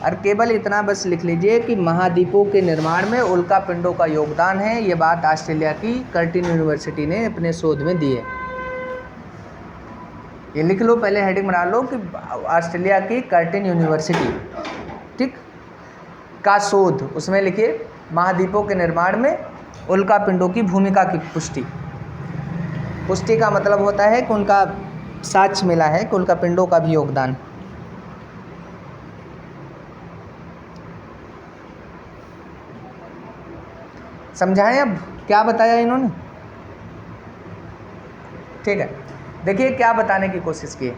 और केवल इतना बस लिख लीजिए कि महाद्वीपों के निर्माण में उल्कापिंडों का योगदान है, ये बात ऑस्ट्रेलिया की कर्टिन यूनिवर्सिटी ने अपने शोध में दी है। ये लिख लो, पहले हेडिंग बना लो कि ऑस्ट्रेलिया की कर्टिन यूनिवर्सिटी, ठीक, का शोध, उसमें लिखिए महाद्वीपों के निर्माण में उल्कापिंडों की भूमिका की पुष्टि। पुष्टि का मतलब होता है कि उनका साक्ष्य मिला है, कि उल्कापिंडों का भी योगदान। समझाएं अब क्या बताया इन्होंने? ठीक है, देखिए क्या बताने की कोशिश की है,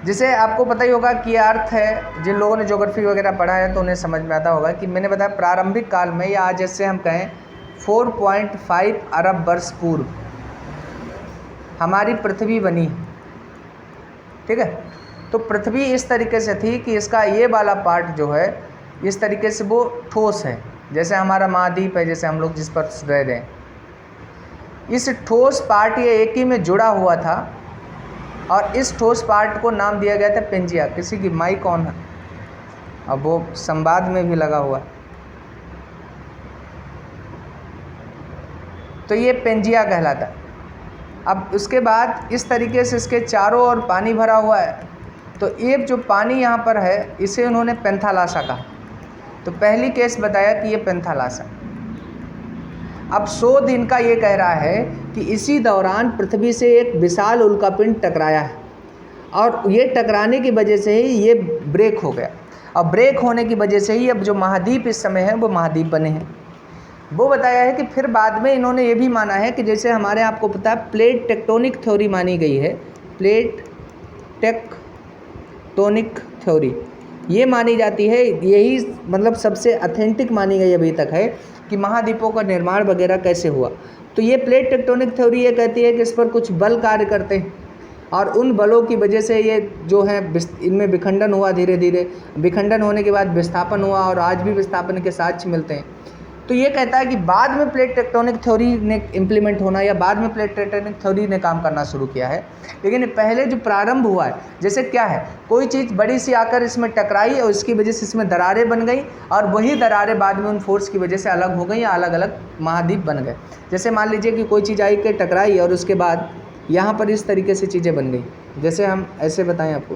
जिसे आपको पता ही होगा कि अर्थ है, जिन लोगों ने ज्योग्राफी वगैरह पढ़ा है तो उन्हें समझ में आता होगा कि मैंने बताया प्रारंभिक काल में, या आज जैसे हम कहें 4.5 अरब वर्ष पूर्व हमारी पृथ्वी बनी, ठीक है। तो पृथ्वी इस तरीके से थी कि इसका ये वाला पार्ट जो है इस तरीके से वो ठोस है, जैसे हमारा महाद्वीप है, जैसे हम लोग जिस पर रह रहे हैं, इस ठोस पार्ट ये एक ही में जुड़ा हुआ था, और इस ठोस पार्ट को नाम दिया गया था पेंजिया। किसी की माइक ऑन है, अब वो संवाद में भी लगा हुआ, तो ये पेंजिया कहलाता है। अब उसके बाद इस तरीके से इसके चारों ओर पानी भरा हुआ है, तो एक जो पानी यहाँ पर है इसे उन्होंने पेंथालासा कहा। तो पहली केस बताया कि ये पेंथालासा। अब शोध इनका ये कह रहा है कि इसी दौरान पृथ्वी से एक विशाल उल्कापिंड टकराया है, और ये टकराने की वजह से ही ये ब्रेक हो गया, और ब्रेक होने की वजह से ही अब जो महाद्वीप इस समय है वो महाद्वीप बने हैं। वो बताया है कि फिर बाद में इन्होंने ये भी माना है कि जैसे हमारे आपको पता है प्लेट टेक्टोनिक थ्योरी मानी गई है, प्लेट टेक्टोनिक थ्योरी ये मानी जाती है, यही मतलब सबसे ऑथेंटिक मानी गई अभी तक है कि महाद्वीपों का निर्माण वगैरह कैसे हुआ। तो ये प्लेट टेक्टोनिक थ्योरी ये कहती है कि इस पर कुछ बल कार्य करते हैं, और उन बलों की वजह से ये जो है इनमें विखंडन हुआ, धीरे धीरे विखंडन होने के बाद विस्थापन हुआ और आज भी विस्थापन के साक्ष्य मिलते हैं। तो ये कहता है कि बाद में प्लेट टेक्टोनिक थ्योरी ने इम्प्लीमेंट होना या बाद में प्लेट टेक्टोनिक थ्योरी ने काम करना शुरू किया है, लेकिन पहले जो प्रारंभ हुआ है, जैसे क्या है, कोई चीज़ बड़ी सी आकर इसमें टकराई और इसकी वजह से इसमें दरारें बन गई और वही दरारें बाद में उन फोर्स की वजह से अलग हो गई या अलग अलग महाद्वीप बन गए। जैसे मान लीजिए कि कोई चीज़ आई के टकराई और उसके बाद यहाँ पर इस तरीके से चीज़ें बन गई। जैसे हम ऐसे बताएं आपको,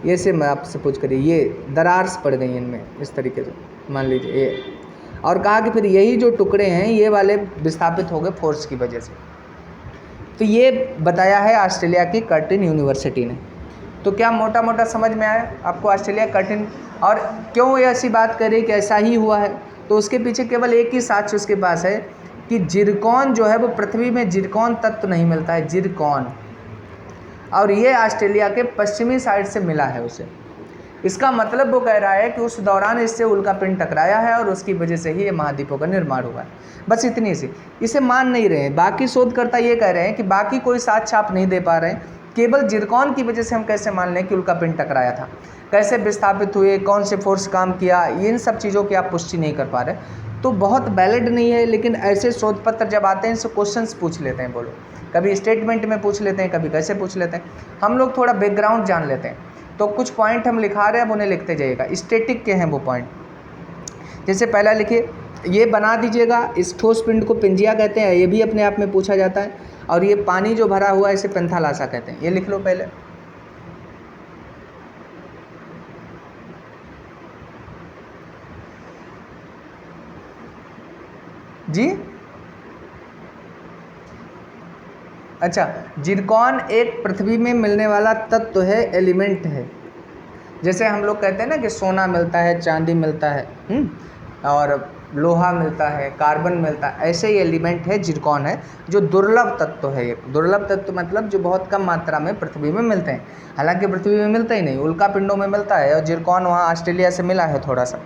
ये से मैं आपसे पूछ करिए, ये दरार पड़ गई इनमें इस तरीके से, मान लीजिए ये, और कहा कि फिर यही जो टुकड़े हैं ये वाले विस्थापित हो गए फोर्स की वजह से। तो ये बताया है ऑस्ट्रेलिया की कर्टिन यूनिवर्सिटी ने। तो क्या मोटा मोटा समझ में आया आपको ऑस्ट्रेलिया कर्टिन, और क्यों ये ऐसी बात कर रही कि ऐसा ही हुआ है? तो उसके पीछे केवल एक ही साक्ष्य उसके पास है कि जिरकॉन जो है वो पृथ्वी में जिरकॉन तत्व नहीं मिलता है, जिरकॉन, और ये ऑस्ट्रेलिया के पश्चिमी साइड से मिला है उसे। इसका मतलब वो कह रहा है कि उस दौरान इससे उल्का पिंड टकराया है और उसकी वजह से ही ये महाद्वीपों का निर्माण हुआ है। बस इतनी सी, इसे मान नहीं रहे हैं। बाकी शोधकर्ता ये कह रहे हैं कि बाकी कोई साक्ष्य आप नहीं दे पा रहे हैं, केवल जिरकॉन की वजह से हम कैसे मान लें कि उल्का पिंड टकराया था, कैसे विस्थापित हुए, कौन से फोर्स काम किया, इन सब चीज़ों की आप पुष्टि नहीं कर पा रहे। तो बहुत वैलिड नहीं है, लेकिन ऐसे शोध पत्र जब आते हैं इनसे क्वेश्चंस पूछ लेते हैं, बोलो कभी स्टेटमेंट में पूछ लेते हैं, कभी कैसे पूछ लेते हैं। हम लोग थोड़ा बैकग्राउंड जान लेते हैं। तो कुछ पॉइंट हम लिखा रहे हैं, अब उन्हें लिखते जाइएगा। स्टैटिक के हैं वो पॉइंट। जैसे पहला लिखिए, ये बना दीजिएगा, इस ठोस पिंड को पिंजिया कहते हैं, ये भी अपने आप में पूछा जाता है, और ये पानी जो भरा हुआ है इसे पेंथालासा कहते हैं। ये लिख लो पहले। जी अच्छा, जिरकॉन एक पृथ्वी में मिलने वाला तत्व है, एलिमेंट है। जैसे हम लोग कहते हैं ना कि सोना मिलता है, चांदी मिलता है, और लोहा मिलता है, कार्बन मिलता है, ऐसे ही एलिमेंट है, जिरकॉन है, जो दुर्लभ तत्व है। ये दुर्लभ तत्व मतलब जो बहुत कम मात्रा में पृथ्वी में मिलते हैं। हालांकि पृथ्वी में मिलता ही नहीं, उल्का पिंडों में मिलता है, और जिरकॉन वहाँ ऑस्ट्रेलिया से मिला है थोड़ा सा।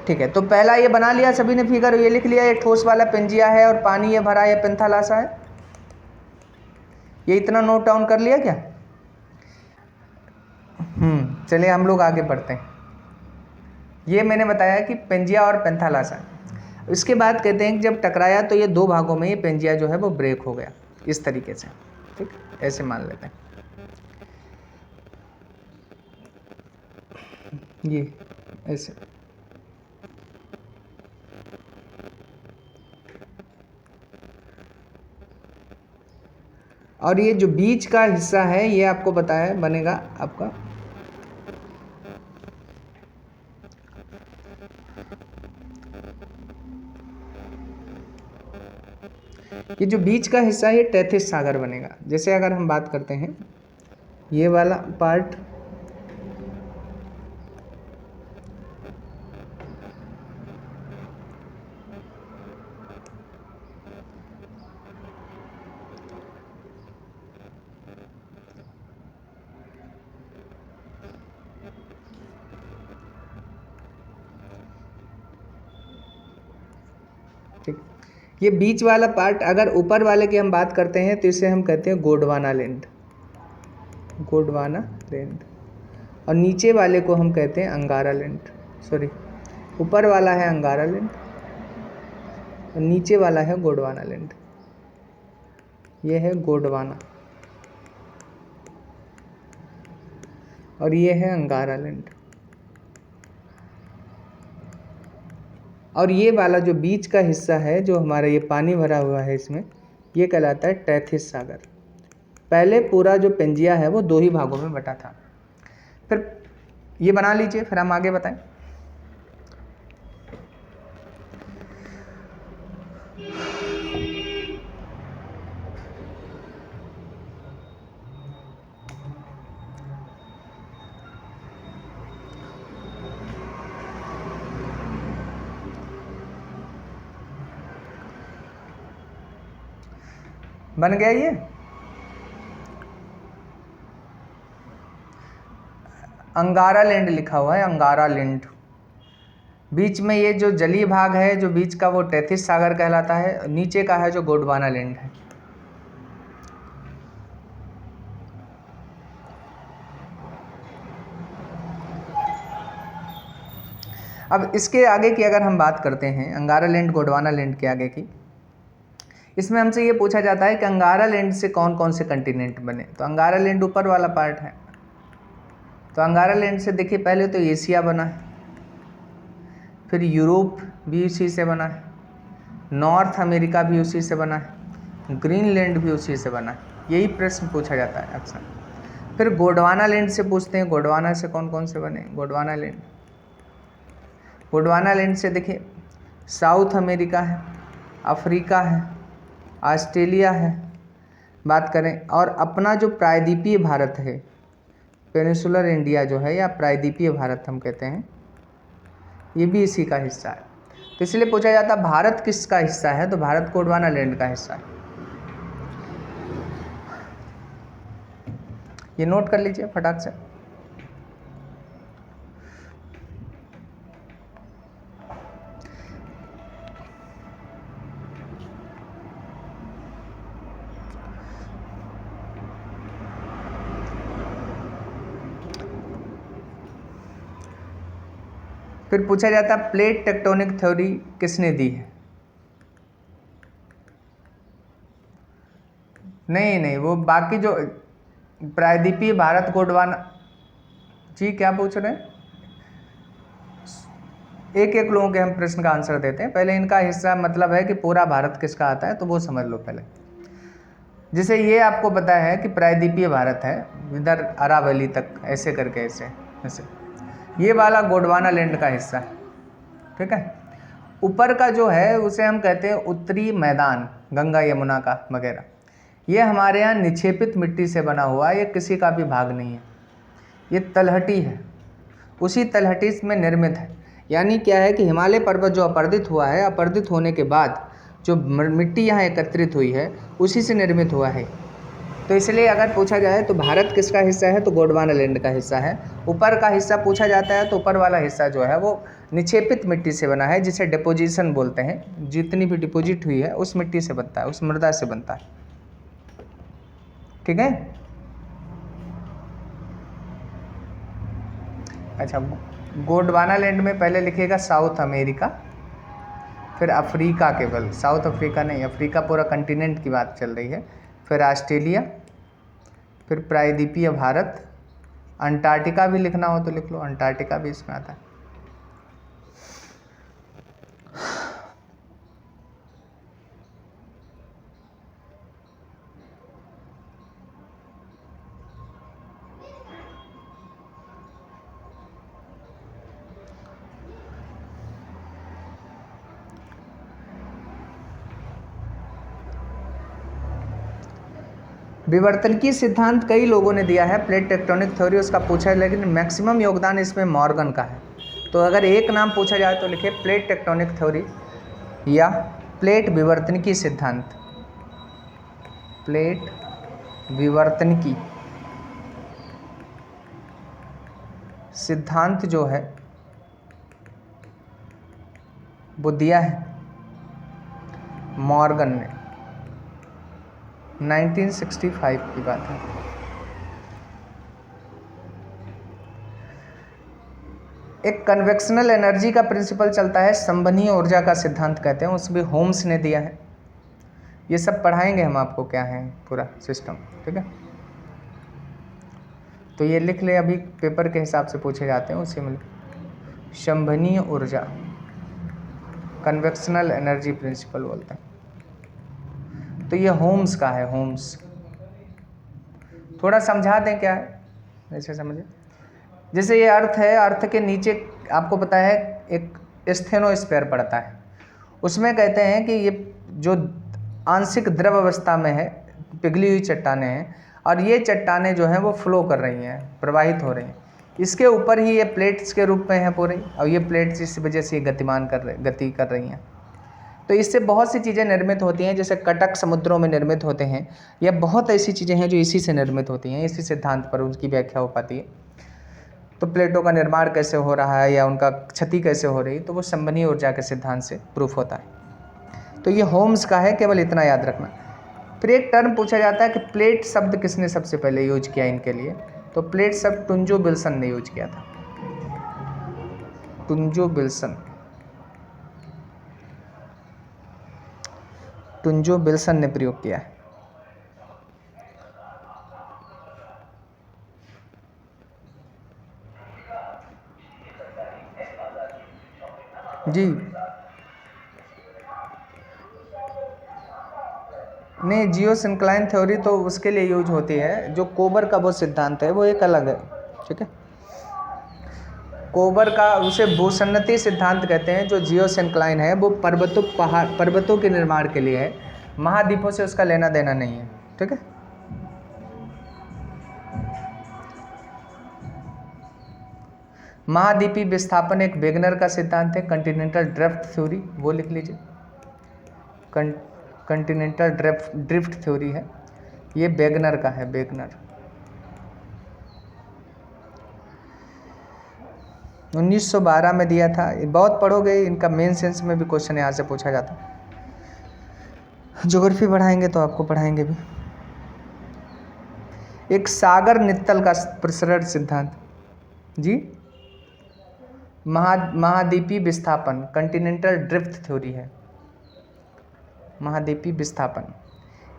ठीक है, तो पहला ये बना लिया सभी ने फिगर, ये लिख लिया, ये ठोस वाला पेंजिया है और पानी ये भरा है, पेंथालासा है। ये इतना नोट डाउन कर लिया क्या? चलिए हम लोग आगे बढ़ते हैं। ये मैंने बताया कि पेंजिया और पेंथालासा। इसके बाद कहते हैं कि जब टकराया तो ये दो भागों में ये पेंजिया जो है वो ब्रेक हो गया, इस तरीके से। ठीक, ऐसे मान लेते हैं ये ऐसे। और ये जो बीच का हिस्सा है ये आपको बताया बनेगा आपका ये जो बीच का हिस्सा है ये टेथिस सागर बनेगा। जैसे अगर हम बात करते हैं ये वाला पार्ट, ठीक, ये बीच वाला पार्ट, अगर ऊपर वाले की हम बात करते हैं तो इसे हम कहते हैं गोंडवाना लैंड, गोंडवाना लैंड, और नीचे वाले को हम कहते हैं अंगारा लैंड। सॉरी, ऊपर वाला है अंगारा लैंड और नीचे वाला है गोंडवाना लैंड। ये है गोंडवाना और ये है अंगारा लैंड। और ये वाला जो बीच का हिस्सा है जो हमारा ये पानी भरा हुआ है इसमें, ये कहलाता है टेथिस सागर। पहले पूरा जो पेंजिया है वो दो ही भागों में बटा था। फिर ये बना लीजिए, फिर हम आगे बताएं। बन गया ये। अंगारा लैंड लिखा हुआ है, अंगारा लैंड। बीच में ये जो जलीय भाग है जो बीच का, वो टेथिस सागर कहलाता है। नीचे का है जो गोंडवाना लैंड है। अब इसके आगे की अगर हम बात करते हैं, अंगारा लैंड गोंडवाना लैंड के आगे की, इसमें हमसे ये पूछा जाता है कि अंगारा लैंड से कौन कौन से कंटिनेंट बने। तो अंगारा लैंड ऊपर वाला पार्ट है, तो अंगारा लैंड से देखिए पहले तो एशिया बना है, फिर यूरोप भी उसी से बना है, नॉर्थ अमेरिका भी उसी से बना है, ग्रीनलैंड भी उसी से बना है। यही प्रश्न पूछा जाता है अक्सर। फिर गोंडवाना लैंड से पूछते हैं, गोंडवाना से कौन कौन से बने। गोंडवाना लैंड से देखिए साउथ अमेरिका है, अफ्रीका है, ऑस्ट्रेलिया है बात करें, और अपना जो प्रायद्वीपीय भारत है, पेनिसुलर इंडिया जो है या प्रायद्वीपीय भारत हम कहते हैं, ये भी इसी का हिस्सा है। तो इसलिए पूछा जाता है भारत किसका हिस्सा है, तो भारत गोंडवाना लैंड का हिस्सा है। ये नोट कर लीजिए फटाक से। फिर पूछा जाता है प्लेट टेक्टोनिक थ्योरी किसने दी है। नहीं, वो बाकी जो प्रायद्वीपीय भारत गोंडवाना, जी क्या पूछ रहे हैं, एक एक लोगों के हम प्रश्न का आंसर देते हैं। पहले इनका हिस्सा मतलब है कि पूरा भारत किसका आता है, तो वो समझ लो पहले। जैसे ये आपको पता है कि प्रायद्वीपीय भारत है, इधर अरावली तक ऐसे करके ऐसे ये वाला गोंडवाना लैंड का हिस्सा है, ठीक है। ऊपर का जो है उसे हम कहते हैं उत्तरी मैदान, गंगा यमुना का वगैरह। ये हमारे यहाँ निक्षेपित मिट्टी से बना हुआ है, ये किसी का भी भाग नहीं है, ये तलहटी है, उसी तलहटी में निर्मित है। यानी क्या है कि हिमालय पर्वत जो अपर्दित हुआ है, अपर्दित होने के बाद जो मिट्टी यहाँ एकत्रित हुई है उसी से निर्मित हुआ है। तो इसलिए अगर पूछा जाए तो भारत किसका हिस्सा है, तो गोंडवाना लैंड का हिस्सा है। ऊपर का हिस्सा पूछा जाता है तो ऊपर वाला हिस्सा जो है वो निक्षेपित मिट्टी से बना है, जिसे डिपोजिशन बोलते हैं। जितनी भी डिपोजिट हुई है उस मिट्टी से बनता है, उस मृदा से बनता है, ठीक है। अच्छा, गोंडवाना लैंड में पहले लिखिएगा साउथ अमेरिका, फिर अफ्रीका, केवल साउथ अफ्रीका नहीं, अफ्रीका पूरा कंटिनेंट की बात चल रही है, फिर ऑस्ट्रेलिया, फिर प्रायद्वीपीय भारत, अंटार्कटिका भी लिखना हो तो लिख लो, अंटार्कटिका भी इसमें आता है। विवर्तनकीय सिद्धांत कई लोगों ने दिया है, प्लेट टेक्टोनिक थ्योरी उसका पूछा है, लेकिन मैक्सिमम योगदान इसमें मॉर्गन का है। तो अगर एक नाम पूछा जाए तो लिखिए प्लेट टेक्टोनिक थ्योरी या प्लेट विवर्तनकीय सिद्धांत। प्लेट विवर्तनकीय सिद्धांत जो है वो दिया है मॉर्गन ने, 1965 की बात है। एक कन्वेक्शनल एनर्जी का प्रिंसिपल चलता है, संबंधीय ऊर्जा का सिद्धांत कहते हैं, उसमें होम्स ने दिया है। ये सब पढ़ाएंगे हम आपको क्या है पूरा सिस्टम, ठीक है। तो ये लिख ले, अभी पेपर के हिसाब से पूछे जाते हैं उसी में। संबंधीय ऊर्जा, कन्वेक्शनल एनर्जी प्रिंसिपल बोलते हैं। तो ये होम्स का है, होम्स। थोड़ा समझा दें क्या है, ऐसे समझे। जैसे ये अर्थ है, अर्थ के नीचे आपको पता है एक स्टेनोस्फीयर पड़ता है, उसमें कहते हैं कि ये जो आंशिक द्रव अवस्था में है, पिघली हुई चट्टानें हैं, और ये चट्टानें जो हैं वो फ्लो कर रही हैं, प्रवाहित हो रही हैं। इसके ऊपर ही ये प्लेट्स के रूप में हैं पूरी, और ये प्लेट्स इस वजह से गति कर रही हैं। तो इससे बहुत सी चीज़ें निर्मित होती हैं, जैसे कटक समुद्रों में निर्मित होते हैं, या बहुत ऐसी चीज़ें हैं जो इसी से निर्मित होती हैं, इसी सिद्धांत पर उनकी व्याख्या हो पाती है। तो प्लेटों का निर्माण कैसे हो रहा है या उनका क्षति कैसे हो रही, तो वो संबंधी ऊर्जा के सिद्धांत से प्रूफ होता है। तो ये होम्स का है, केवल इतना याद रखना। फिर एक टर्म पूछा जाता है कि प्लेट शब्द किसने सबसे पहले यूज किया इनके लिए, तो प्लेट शब्द टुंजो विल्सन ने यूज किया था। टुंजो विल्सन ने प्रयोग किया है। जी नहीं, जियोसिंक्लाइन थ्योरी तो उसके लिए यूज होती है, जो कोबर का वो सिद्धांत है वो एक अलग है। ठीक है, कोबर का उसे भूसन्नति सिद्धांत कहते हैं। जो जियोसिंक्लाइन है वो पर्वतों के निर्माण के लिए है, महाद्वीपों से उसका लेना देना नहीं है। ठीक है, महाद्वीपी विस्थापन एक वेगनर का सिद्धांत है। कॉन्टिनेंटल ड्रिफ्ट थ्योरी वो लिख लीजिए, कॉन्टिनेंटल ड्रिफ्ट थ्योरी है, ये वेगनर का है, वेगनर। 1912 में दिया था। बहुत पढ़ोगे, इनका मेन सेंस में भी क्वेश्चन यहाँ से पूछा जाता है। ज्योग्राफी पढ़ाएंगे तो आपको पढ़ाएंगे भी। एक सागर नित्तल का प्रसरण सिद्धांत, जी महाद्वीपी विस्थापन, कॉन्टिनेंटल ड्रिफ्ट थ्योरी है। महाद्वीपी विस्थापन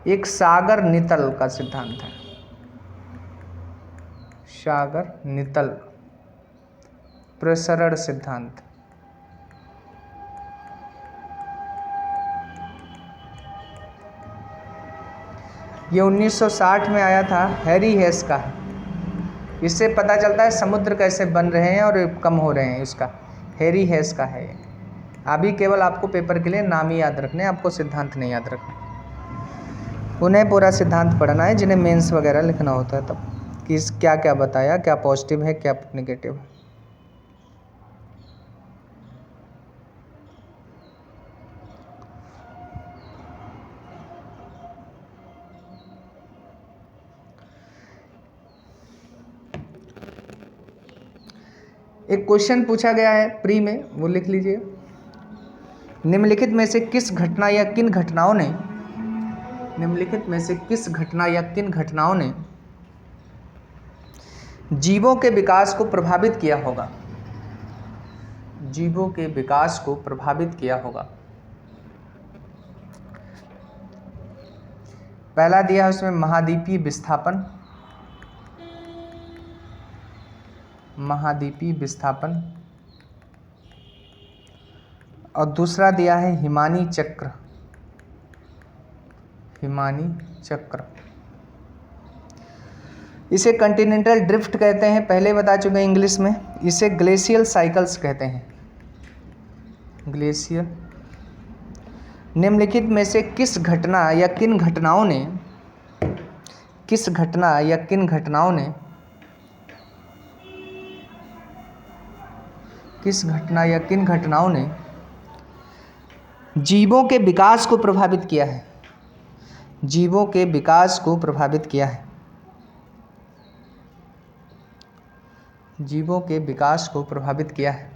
एक सागर नित्तल का सिद्धांत है। सागर नित्तल प्रसरण सिद्धांत। ये 1960 में आया था, हैरी हेस का। इससे पता चलता है समुद्र कैसे बन रहे हैं और कम हो रहे हैं, इसका हैरी हेस का है। अभी केवल आपको पेपर के लिए नाम ही याद रखने, आपको सिद्धांत नहीं याद रखना। उन्हें पूरा सिद्धांत पढ़ना है जिन्हें मेंस वगैरह लिखना होता है, तब कि क्या क्या बताया, क्या पॉजिटिव है क्या नेगेटिव है। एक क्वेश्चन पूछा गया है प्री में, वो लिख लीजिए। निम्नलिखित में से किस घटना या किन घटनाओं ने जीवों के विकास को प्रभावित किया होगा? जीवों के विकास को प्रभावित किया होगा। पहला दिया है उसमें महाद्वीपीय विस्थापन, और दूसरा दिया है हिमानी चक्र। इसे कॉन्टिनेंटल ड्रिफ्ट कहते हैं, पहले बता चुके हैं इंग्लिश में। इसे ग्लेशियल साइकिल्स कहते हैं, ग्लेशियर। निम्नलिखित में से किस घटना या किन घटनाओं ने जीवों के विकास को प्रभावित किया है? जीवों के विकास को प्रभावित किया है। जीवों के विकास को प्रभावित किया है।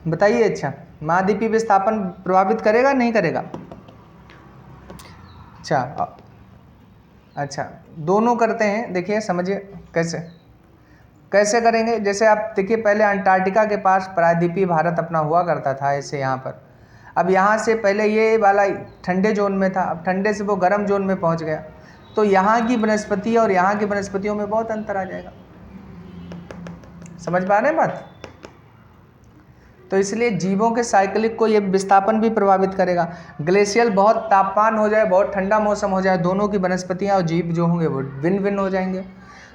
बताइए। अच्छा, महाद्वीपीय विस्थापन प्रभावित करेगा नहीं करेगा? अच्छा, दोनों करते हैं। देखिए समझिए कैसे करेंगे। जैसे आप देखिए, पहले अंटार्कटिका के पास प्रायद्वीपीय भारत अपना हुआ करता था, ऐसे यहाँ पर। अब यहाँ से पहले ये वाला ठंडे जोन में था, अब ठंडे से वो गर्म जोन में पहुँच गया, तो यहाँ की वनस्पति और यहाँ की वनस्पतियों में बहुत अंतर आ जाएगा। समझ पा रहे हैं बात? तो इसलिए जीवों के साइक्लिक को ये विस्थापन भी प्रभावित करेगा। ग्लेशियल बहुत तापमान हो जाए, बहुत ठंडा मौसम हो जाए, दोनों की वनस्पतियाँ और जीव जो होंगे वो भिन्न हो जाएंगे।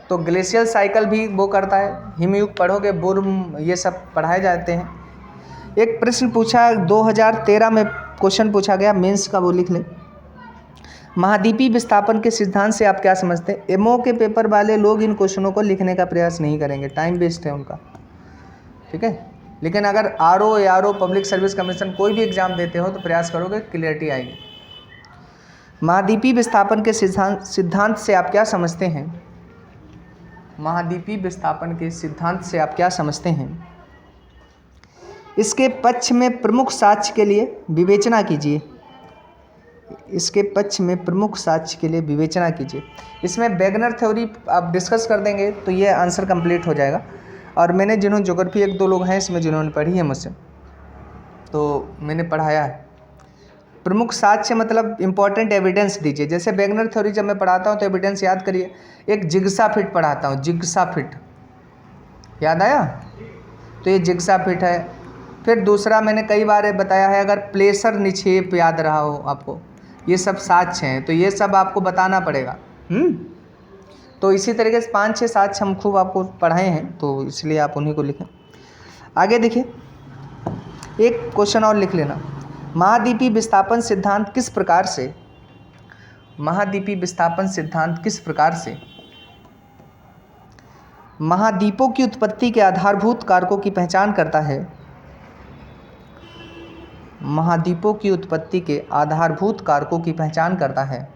तो ग्लेशियल साइकिल भी वो करता है। हिमयुग पढ़ोगे, बुर्म, ये सब पढ़ाए जाते हैं। एक प्रश्न पूछा 2013 में, क्वेश्चन पूछा गया मेंस का, वो लिख ले। महाद्वीपीय विस्थापन के सिद्धांत से आप क्या समझते हैं? एमओ के पेपर वाले लोग इन क्वेश्चनों को लिखने का प्रयास नहीं करेंगे, टाइम वेस्ट है उनका। ठीक है। लेकिन अगर आरओ या आरओ पब्लिक सर्विस कमीशन कोई भी एग्ज़ाम देते हो तो प्रयास करोगे क्लियरिटी आएगी। महाद्वीपीय विस्थापन के सिद्धांत से आप क्या समझते हैं? महाद्वीपीय विस्थापन के सिद्धांत से आप क्या समझते हैं? इसके पक्ष में प्रमुख साक्ष्य के लिए विवेचना कीजिए। इसके पक्ष में प्रमुख साक्ष्य के लिए विवेचना कीजिए। इसमें वैगनर थ्योरी आप डिस्कस कर देंगे तो ये आंसर कंप्लीट हो जाएगा। और मैंने जिन्होंने ज्योग्राफी 1-2 लोग हैं इसमें जिन्होंने पढ़ी है मुझसे, तो मैंने पढ़ाया है। प्रमुख साक्ष्य मतलब इम्पॉर्टेंट एविडेंस दीजिए। जैसे वैगनर थ्योरी जब मैं पढ़ाता हूँ तो एविडेंस याद करिए। एक जिग्सा फिट पढ़ाता हूँ, जिग्सा फिट याद आया? तो ये जिग्सा फिट है। फिर दूसरा मैंने कई बार बताया है, अगर प्लेसर निक्षेप याद रहा हो आपको, ये सब साक्ष्य हैं, तो ये सब आपको बताना पड़ेगा। तो इसी तरीके से 5-6 साक्ष्य हम खूब आपको पढ़ाए हैं, तो इसलिए आप उन्हीं को लिखें। आगे देखिए, एक क्वेश्चन और लिख लेना। महाद्वीपीय विस्थापन सिद्धांत किस प्रकार से, महाद्वीपीय विस्थापन सिद्धांत किस प्रकार से महाद्वीपों की उत्पत्ति के आधारभूत कारकों की पहचान करता है? महाद्वीपों की उत्पत्ति के आधारभूत कारकों की पहचान करता है।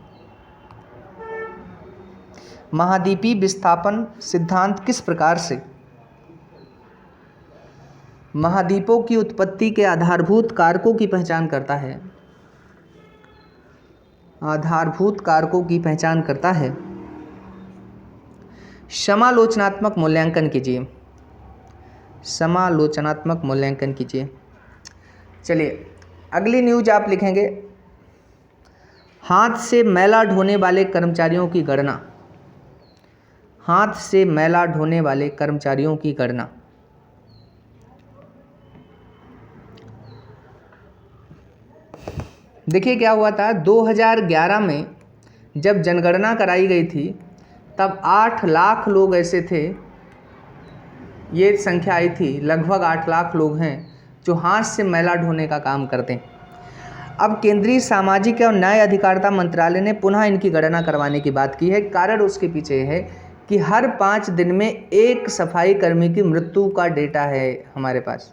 महाद्वीपीय विस्थापन सिद्धांत किस प्रकार से महाद्वीपों की उत्पत्ति के आधारभूत कारकों की पहचान करता है? आधारभूत कारकों की पहचान करता है। समालोचनात्मक मूल्यांकन कीजिए। समालोचनात्मक मूल्यांकन कीजिए। चलिए अगली न्यूज आप लिखेंगे, हाथ से मैला ढोने वाले कर्मचारियों की गणना। हाथ से मैला ढोने वाले कर्मचारियों की गणना। देखिए क्या हुआ था, 2011 में जब जनगणना कराई गई थी तब 8 लाख लोग ऐसे थे, ये संख्या आई थी, लगभग 8 लाख लोग हैं जो हाथ से मैला ढोने का काम करते हैं। अब केंद्रीय सामाजिक और न्याय अधिकारिता मंत्रालय ने पुनः इनकी गणना करवाने की बात की है। कारण उसके पीछे है कि हर 5 दिन में एक सफाई कर्मी की मृत्यु का डेटा है हमारे पास,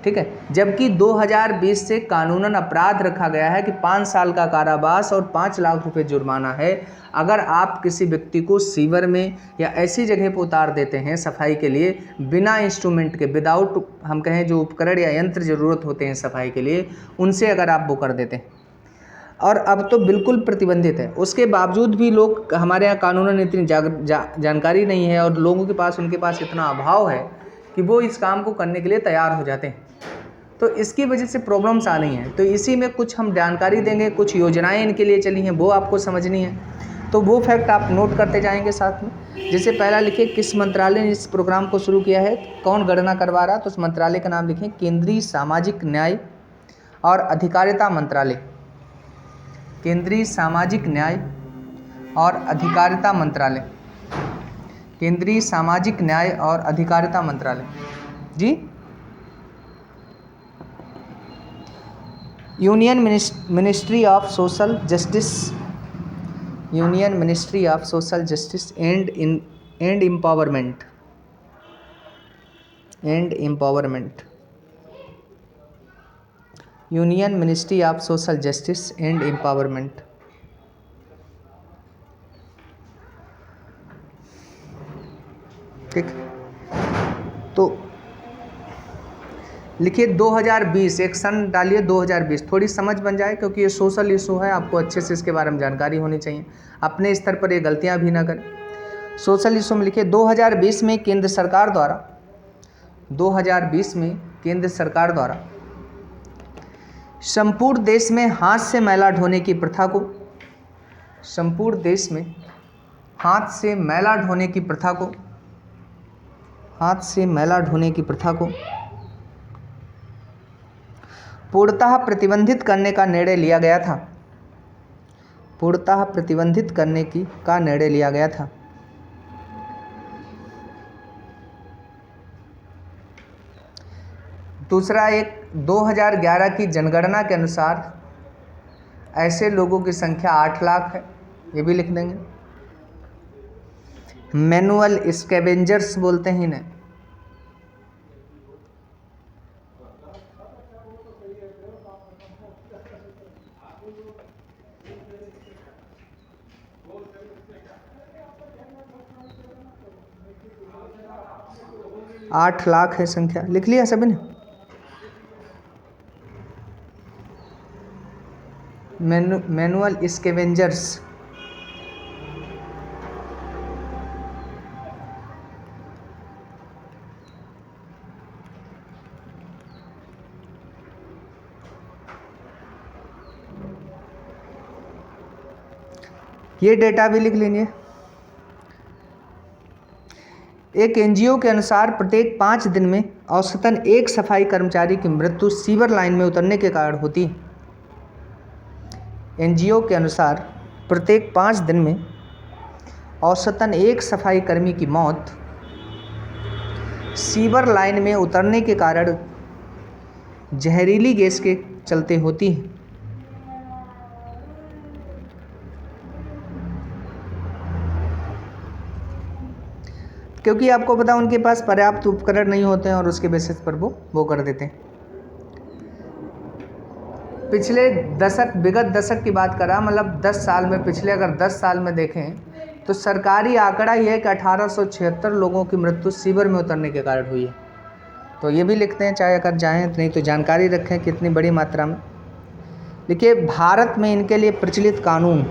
ठीक है। जबकि 2020 से कानूनन अपराध रखा गया है कि 5 साल का कारावास और 5 लाख रुपए जुर्माना है अगर आप किसी व्यक्ति को सीवर में या ऐसी जगह पर उतार देते हैं सफाई के लिए बिना इंस्ट्रूमेंट के, विदाउट हम कहें जो उपकरण या यंत्र ज़रूरत होते हैं सफाई के लिए, उनसे अगर आप वो कर देते हैं। और अब तो बिल्कुल प्रतिबंधित है। उसके बावजूद भी लोग, हमारे यहाँ कानूनन इतनी जानकारी नहीं है और लोगों के पास, उनके पास इतना अभाव है कि वो इस काम को करने के लिए तैयार हो जाते हैं। तो इसकी वजह से प्रॉब्लम्स आ रही हैं। तो इसी में कुछ हम जानकारी देंगे, कुछ योजनाएं इनके लिए चली हैं वो आपको समझनी है, तो वो फैक्ट आप नोट करते जाएंगे साथ में। जैसे पहला लिखिए, किस मंत्रालय ने इस प्रोग्राम को शुरू किया है, कौन गणना करवा रहा, तो उस मंत्रालय का नाम लिखें केंद्रीय सामाजिक न्याय और अधिकारिता मंत्रालय। केंद्रीय सामाजिक न्याय और अधिकारिता मंत्रालय। केंद्रीय सामाजिक न्याय और अधिकारिता मंत्रालय जी। Union ministry of social justice, union ministry of social justice and empowerment, union ministry of social justice and empowerment. ठीक, तो लिखिए 2020, एक सन डालिए 2020, थोड़ी समझ बन जाए क्योंकि ये सोशल इशू है, आपको अच्छे से इसके बारे में जानकारी होनी चाहिए, अपने स्तर पर ये गलतियां भी ना करें। सोशल इशू में लिखिए 2020 में केंद्र सरकार द्वारा, 2020 में केंद्र सरकार द्वारा संपूर्ण देश में हाथ से मैला ढोने की प्रथा को, संपूर्ण देश में हाथ से मैला ढोने की प्रथा को, हाथ से मैला ढोने की प्रथा को पूर्णतः प्रतिबंधित करने का निर्णय लिया गया था। पूर्णतः प्रतिबंधित करने का निर्णय लिया गया था। दूसरा, एक 2011 की जनगणना के अनुसार ऐसे लोगों की संख्या 8 लाख है, ये भी लिख देंगे। मैनुअल स्कैवेंजर्स बोलते हैं इन्हें, 8 लाख है संख्या। लिख लिया सभी ने? Manual scavengers. ये डेटा भी लिख लीजिए। एक एनजीओ के अनुसार प्रत्येक 5 दिन में औसतन एक सफाई कर्मचारी की मृत्यु सीवर लाइन में उतरने के कारण होती है। एनजीओ के अनुसार प्रत्येक 5 दिन में औसतन एक सफाई कर्मी की मौत सीवर लाइन में उतरने के कारण जहरीली गैस के चलते होती है। क्योंकि आपको पता उनके पास पर्याप्त उपकरण नहीं होते हैं और उसके बेसिस पर वो कर देते हैं। पिछले दशक, विगत दशक की बात करा, मतलब 10 साल में, पिछले अगर 10 साल में देखें तो सरकारी आंकड़ा ये है कि 1876 लोगों की मृत्यु सीवर में उतरने के कारण हुई है। तो ये भी लिखते हैं, चाहे अगर जाएँ नहीं तो जानकारी रखें कितनी बड़ी मात्रा में। देखिए, भारत में इनके लिए प्रचलित कानून,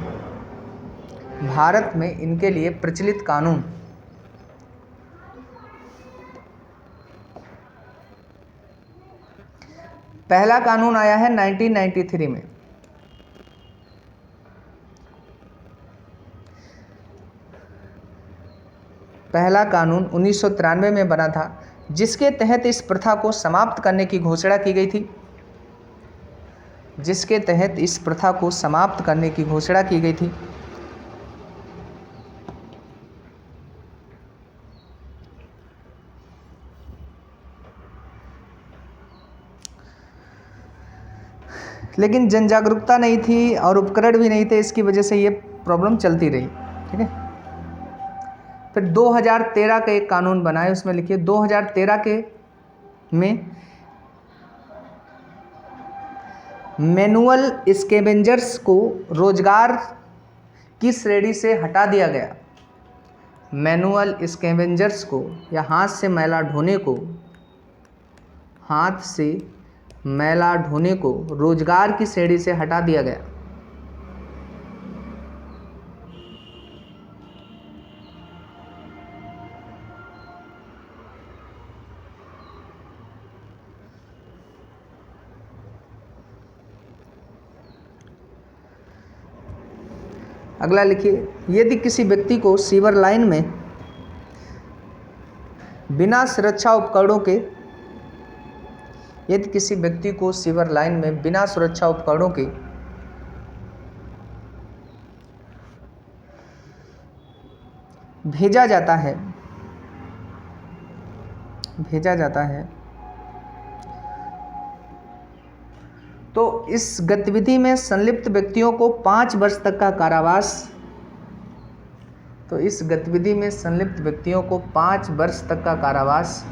भारत में इनके लिए प्रचलित कानून पहला कानून आया है 1993 में। पहला कानून 1993 में बना था, जिसके तहत इस प्रथा को समाप्त करने की घोषणा की गई थी, जिसके तहत इस प्रथा को समाप्त करने की घोषणा की गई थी। लेकिन जन जागरूकता नहीं थी और उपकरण भी नहीं थे, इसकी वजह से ये प्रॉब्लम चलती रही। ठीक है। फिर 2013 का एक कानून बनाए, उसमें लिखिए 2013 के में मैनुअल स्कैवेंजर्स को रोजगार की श्रेणी से हटा दिया गया। मैनुअल स्कैवेंजर्स को, या हाथ से मैला ढोने को, हाथ से मैला ढोने को रोजगार की श्रेणी से हटा दिया गया। अगला लिखिए, यदि किसी व्यक्ति को सीवर लाइन में बिना सुरक्षा उपकरणों के, यदि किसी व्यक्ति को सीवर लाइन में बिना सुरक्षा उपकरणों के भेजा जाता है तो इस गतिविधि में संलिप्त व्यक्तियों को 5 वर्ष तक का कारावास, तो इस गतिविधि में संलिप्त व्यक्तियों को 5 वर्ष तक का कारावास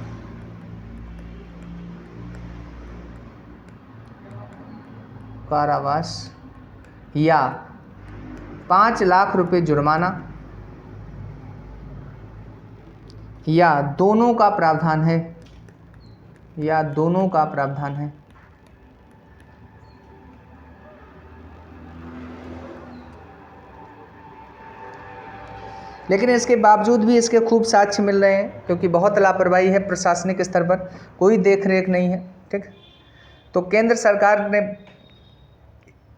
या 5 लाख रुपए जुर्माना या दोनों का प्रावधान है, या दोनों का प्रावधान है। लेकिन इसके बावजूद भी इसके खूब साक्ष्य मिल रहे हैं, क्योंकि बहुत लापरवाही है प्रशासनिक स्तर पर, कोई देख रेख नहीं है। ठीक। तो केंद्र सरकार ने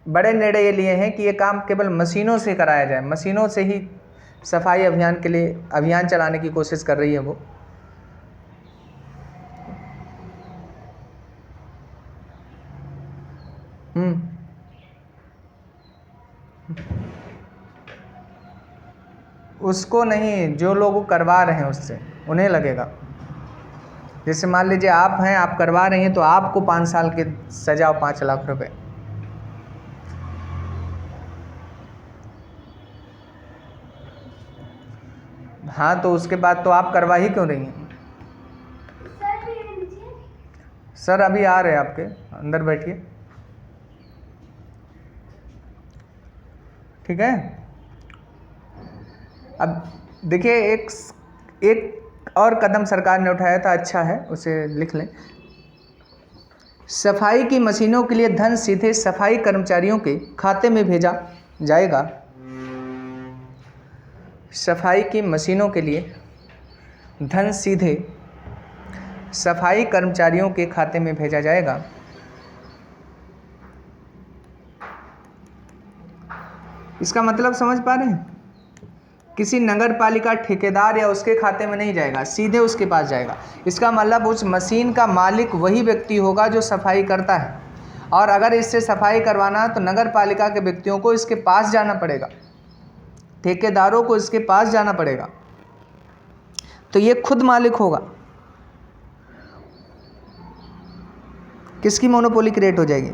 बड़े निर्णय ये लिए हैं कि ये काम केवल मशीनों से कराया जाए, मशीनों से ही सफाई अभियान के लिए अभियान चलाने की कोशिश कर रही है वो। उसको नहीं, जो लोग करवा रहे हैं उससे उन्हें लगेगा। जैसे मान लीजिए आप हैं, आप करवा रही हैं, तो आपको 5 साल की सजा और 5 लाख रुपए। हाँ, तो उसके बाद तो आप करवा ही क्यों रही हैं? सर अभी आ रहे हैं आपके, अंदर बैठिए। ठीक है। अब देखिए, एक और कदम सरकार ने उठाया था, अच्छा है, उसे लिख लें। सफाई की मशीनों के लिए धन सीधे सफाई कर्मचारियों के खाते में भेजा जाएगा। सफाई की मशीनों के लिए धन सीधे सफाई कर्मचारियों के खाते में भेजा जाएगा। इसका मतलब समझ पा रहे हैं? किसी नगर पालिका ठेकेदार या उसके खाते में नहीं जाएगा, सीधे उसके पास जाएगा। इसका मतलब उस मशीन का मालिक वही व्यक्ति होगा जो सफाई करता है, और अगर इससे सफाई करवाना है तो नगर पालिका के व्यक्तियों को इसके पास जाना पड़ेगा, ठेकेदारों को इसके पास जाना पड़ेगा, तो ये खुद मालिक होगा। किसकी मोनोपोली क्रिएट हो जाएगी?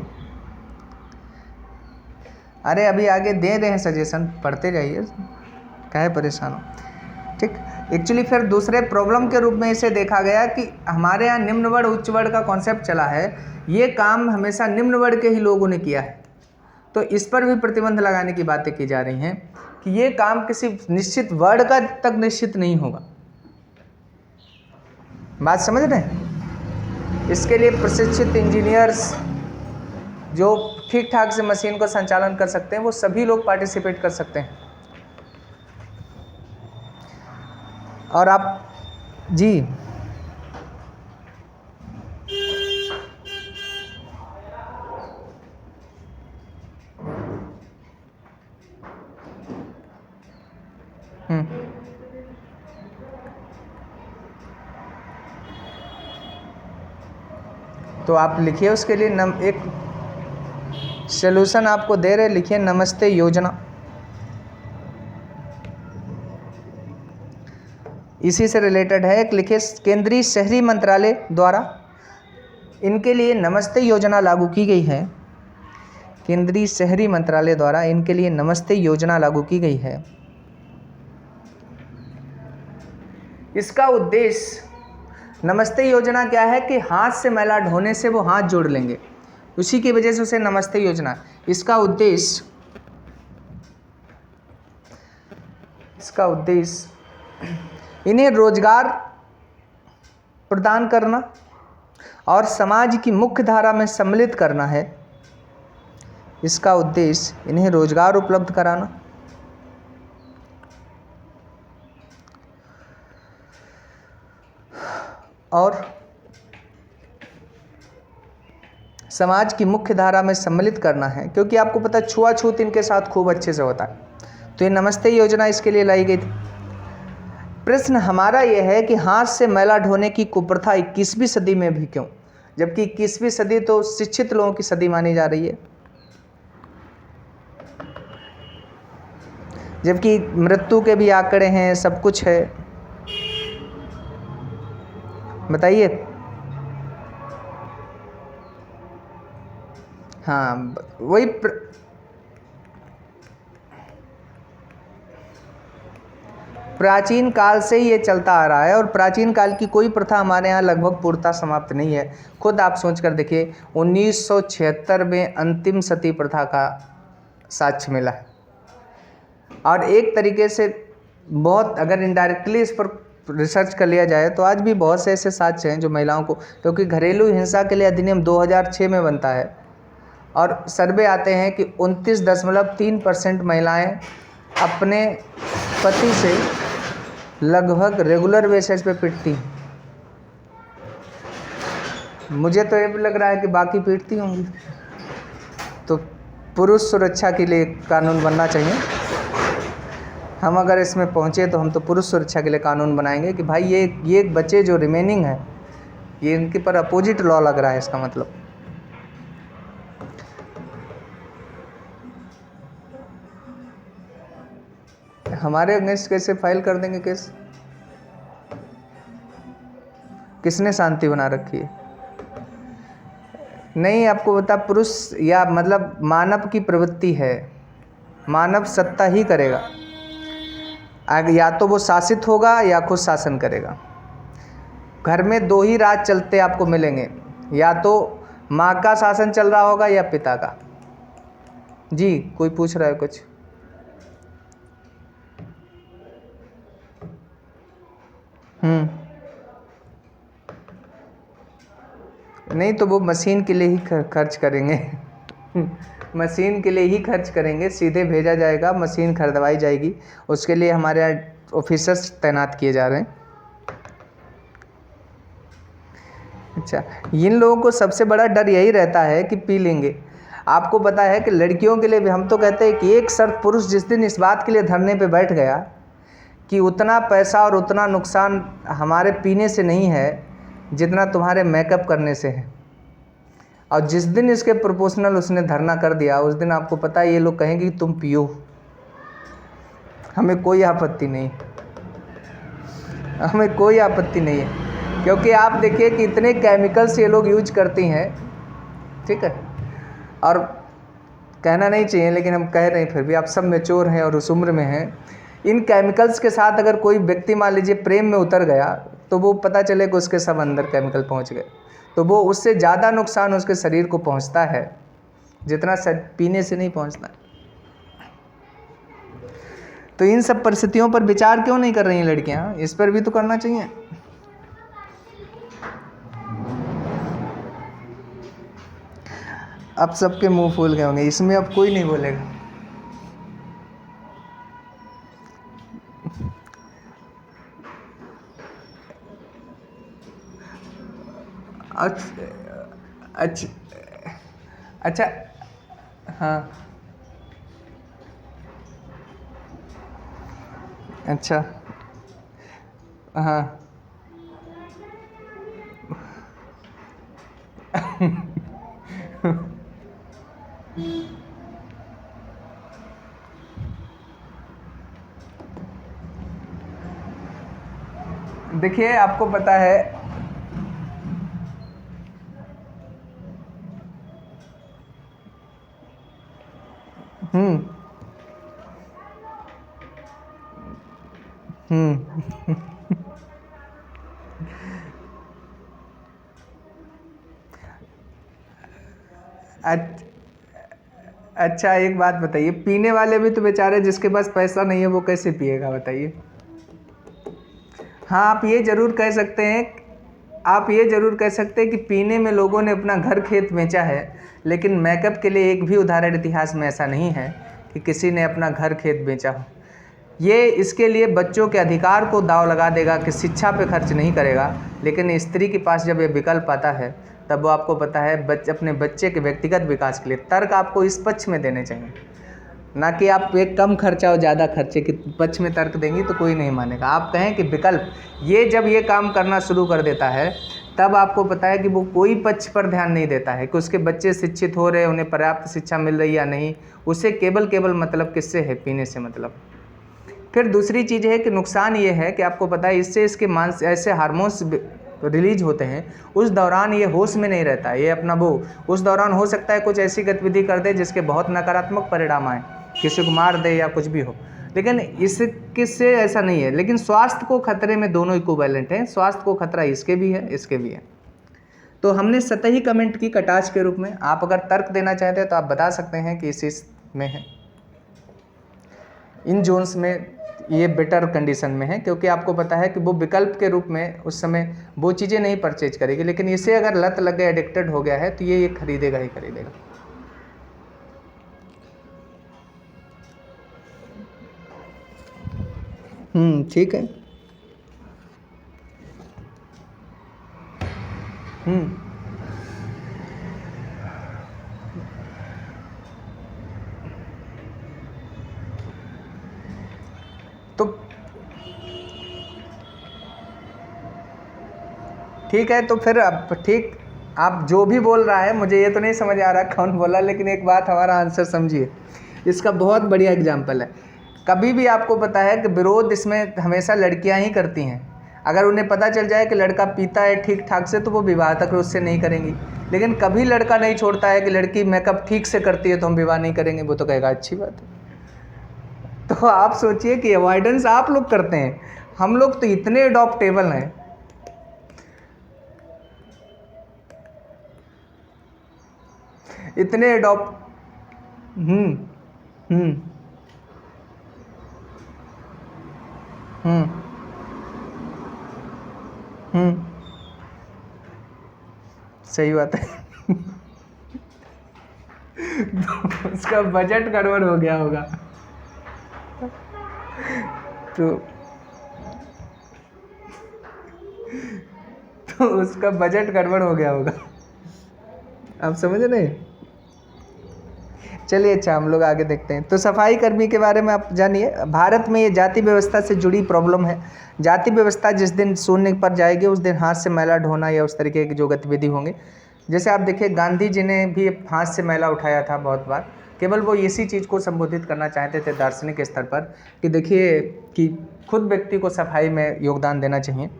अरे अभी आगे दे रहे हैं सजेशन, पढ़ते जाइए, काहे परेशान हो। ठीक, एक्चुअली फिर दूसरे प्रॉब्लम के रूप में इसे देखा गया कि हमारे यहाँ निम्न वर्ग उच्च वर्ग का कॉन्सेप्ट चला है, ये काम हमेशा निम्न वर्ग के ही लोगों ने किया है, तो इस पर भी प्रतिबंध लगाने की बातें की जा रही हैं कि ये काम किसी निश्चित वर्ग का तक निश्चित नहीं होगा। बात समझ रहे हैं? इसके लिए प्रशिक्षित इंजीनियर्स जो ठीक ठाक से मशीन को संचालन कर सकते हैं, वो सभी लोग पार्टिसिपेट कर सकते हैं। और आप जी तो आप लिखिए उसके लिए एक सॉल्यूशन आपको दे रहे, लिखिए नमस्ते योजना। इसी से रिलेटेड है, एक लिखिए केंद्रीय शहरी मंत्रालय द्वारा इनके लिए नमस्ते योजना लागू की गई है। केंद्रीय शहरी मंत्रालय द्वारा इनके लिए नमस्ते योजना लागू की गई है। इसका उद्देश्य, नमस्ते योजना क्या है कि हाथ से मैला ढोने से वो हाथ जोड़ लेंगे, उसी की वजह से उसे नमस्ते योजना। इसका उद्देश्य इन्हें रोजगार प्रदान करना और समाज की मुख्य धारा में सम्मिलित करना है। इसका उद्देश्य इन्हें रोजगार उपलब्ध कराना और समाज की मुख्य धारा में सम्मिलित करना है, क्योंकि आपको पता है छुआछूत इनके साथ खूब अच्छे से होता है, तो ये नमस्ते योजना इसके लिए लाई गई थी। प्रश्न हमारा यह है कि हाथ से मैला ढोने की कुप्रथा 21वीं सदी में भी क्यों, जबकि 21वीं सदी तो शिक्षित लोगों की सदी मानी जा रही है, जबकि मृत्यु के भी आंकड़े हैं, सब कुछ है। बताइए। हाँ, वही प्राचीन काल से ही ये चलता आ रहा है, और प्राचीन काल की कोई प्रथा हमारे यहाँ लगभग पूर्णतः समाप्त नहीं है। खुद आप सोच कर देखिए, 1976 में अंतिम सती प्रथा का साक्ष्य मिला है, और एक तरीके से बहुत, अगर इनडायरेक्टली इस पर रिसर्च कर लिया जाए तो आज भी बहुत से ऐसे साक्ष्य हैं जो महिलाओं को, क्योंकि घरेलू हिंसा के लिए अधिनियम 2006 में बनता है, और सर्वे आते हैं कि 29.3% महिलाएं अपने पति से लगभग रेगुलर बेसिस पे पीटती हैं। मुझे तो ये भी लग रहा है कि बाकी पीटती होंगी। तो पुरुष सुरक्षा के लिए कानून बनना चाहिए। हम अगर इसमें पहुँचे तो हम तो पुरुष सुरक्षा के लिए कानून बनाएंगे कि भाई ये बच्चे जो रिमेनिंग है, ये इनके पर अपोजिट लॉ लग रहा है। इसका मतलब हमारे अगेंस्ट कैसे फाइल कर देंगे केस? किसने शांति बना रखी है? नहीं, आपको बता, पुरुष या मतलब मानव की प्रवृत्ति है, मानव सत्ता ही करेगा। या तो वो शासित होगा या खुद शासन करेगा। घर में दो ही राज चलते आपको मिलेंगे, या तो माँ का शासन चल रहा होगा या पिता का। जी, कोई पूछ रहा है कुछ? नहीं तो वो मशीन के लिए ही खर्च करेंगे मशीन के लिए ही खर्च करेंगे, सीधे भेजा जाएगा, मशीन खरीदवाई जाएगी, उसके लिए हमारे यहाँ ऑफिसर्स तैनात किए जा रहे हैं। अच्छा, इन लोगों को सबसे बड़ा डर यही रहता है कि पी लेंगे। आपको पता है कि लड़कियों के लिए भी हम तो कहते हैं कि एक शर्त, पुरुष जिस दिन इस बात के लिए धरने पे बैठ गया कि उतना पैसा और उतना नुकसान हमारे पीने से नहीं है जितना तुम्हारे मेकअप करने से है, और जिस दिन इसके प्रोपोर्शनल उसने धरना कर दिया, उस दिन आपको पता है ये लोग कहेंगे कि तुम पियो, हमें कोई आपत्ति नहीं, हमें कोई आपत्ति नहीं है। क्योंकि आप देखिए कि इतने केमिकल्स ये लोग यूज करती हैं, ठीक है, और कहना नहीं चाहिए लेकिन हम कह रहे हैं फिर भी, आप सब मैच्योर हैं और उस उम्र में हैं। इन केमिकल्स के साथ अगर कोई व्यक्ति मान लीजिए प्रेम में उतर गया तो वो पता चले कि उसके सब अंदर केमिकल पहुंच गए, तो वो उससे ज़्यादा नुकसान उसके शरीर को पहुंचता है जितना पीने से नहीं पहुंचता। तो इन सब परिस्थितियों पर विचार क्यों नहीं कर रही हैं लड़कियां? इस पर भी तो करना चाहिए। अब सबके मुंह फूल गए होंगे, इसमें अब कोई नहीं बोलेगा। अच्छा अच्छा, हाँ, अच्छा, हाँ देखिए आपको पता है अच्छा, एक बात बताइए, पीने वाले भी तो बेचारे, जिसके पास पैसा नहीं है वो कैसे पिएगा बताइए? हाँ, आप ये ज़रूर कह सकते हैं, आप ये ज़रूर कह सकते हैं कि पीने में लोगों ने अपना घर खेत बेचा है, लेकिन मेकअप के लिए एक भी उदाहरण इतिहास में ऐसा नहीं है कि किसी ने अपना घर खेत बेचा हो। ये इसके लिए बच्चों के अधिकार को दांव लगा देगा कि शिक्षा पे खर्च नहीं करेगा, लेकिन स्त्री के पास जब ये विकल्प आता है तब वो आपको पता है अपने बच्चे के व्यक्तिगत विकास के लिए तर्क आपको इस पक्ष में देने चाहिए, ना कि आप एक कम खर्चा और ज़्यादा खर्चे के पक्ष में तर्क देंगी तो कोई नहीं मानेगा। आप कहें कि विकल्प, ये जब ये काम करना शुरू कर देता है तब आपको पता है कि वो कोई पक्ष पर ध्यान नहीं देता है कि उसके बच्चे शिक्षित हो रहे हैं, उन्हें पर्याप्त शिक्षा मिल रही या नहीं, उसे केवल मतलब किससे है? पीने से मतलब। फिर दूसरी चीज़ है कि नुकसान ये है कि आपको पता है इससे इसके ऐसे हार्मोन्स रिलीज होते हैं, उस दौरान ये होश में नहीं रहता है, ये अपना वो उस दौरान हो सकता है कुछ ऐसी गतिविधि कर दे जिसके बहुत नकारात्मक परिणाम आए, किसी को मार दे या कुछ भी हो, लेकिन इससे ऐसा नहीं है। लेकिन स्वास्थ्य को खतरे में दोनों इक्विवेलेंट हैं, स्वास्थ्य को खतरा इसके भी है, इसके भी है। तो हमने सतही कमेंट की कटाच के रूप में, आप अगर तर्क देना चाहते हैं तो आप बता सकते हैं कि इस में है, इन जोन्स में ये बेटर कंडीशन में है, क्योंकि आपको पता है कि वो विकल्प के रूप में उस समय वो चीज़ें नहीं परचेज करेगी, लेकिन इसे अगर लत लग गया, एडिक्टेड हो गया है तो ये खरीदेगा ही खरीदेगा। ठीक है। तो ठीक है, तो फिर अब ठीक, आप जो भी बोल रहा है मुझे ये तो नहीं समझ आ रहा कौन बोला, लेकिन एक बात हमारा आंसर समझिए, इसका बहुत बढ़िया एग्जाम्पल है। कभी भी आपको पता है कि विरोध इसमें हमेशा लड़कियां ही करती हैं। अगर उन्हें पता चल जाए कि लड़का पीता है ठीक ठाक से तो वो विवाह तक उससे नहीं करेंगी, लेकिन कभी लड़का नहीं छोड़ता है कि लड़की मेकअप ठीक से करती है तो हम विवाह नहीं करेंगे, वो तो कहेगा अच्छी बात है। तो आप सोचिए कि अवॉइडेंस आप लोग करते हैं, हम लोग तो इतने अडॉप्टेबल हैं। इतने अडॉप्ट हम्म हम्म सही बात है। तो उसका बजट गड़बड़ हो गया होगा। तो उसका बजट गड़बड़ हो गया होगा। आप समझ रहे? चलिए अच्छा, हम लोग आगे देखते हैं। तो सफाई कर्मी के बारे में आप जानिए। भारत में ये जाति व्यवस्था से जुड़ी प्रॉब्लम है। जाति व्यवस्था जिस दिन शून्य पर जाएगी उस दिन हाथ से मैला ढोना या उस तरीके की जो गतिविधि होंगे, जैसे आप देखिए गांधी जी ने भी हाथ से मैला उठाया था बहुत बार। केवल वो इसी चीज़ को संबोधित करना चाहते थे दार्शनिक स्तर पर कि देखिए कि खुद व्यक्ति को सफाई में योगदान देना चाहिए,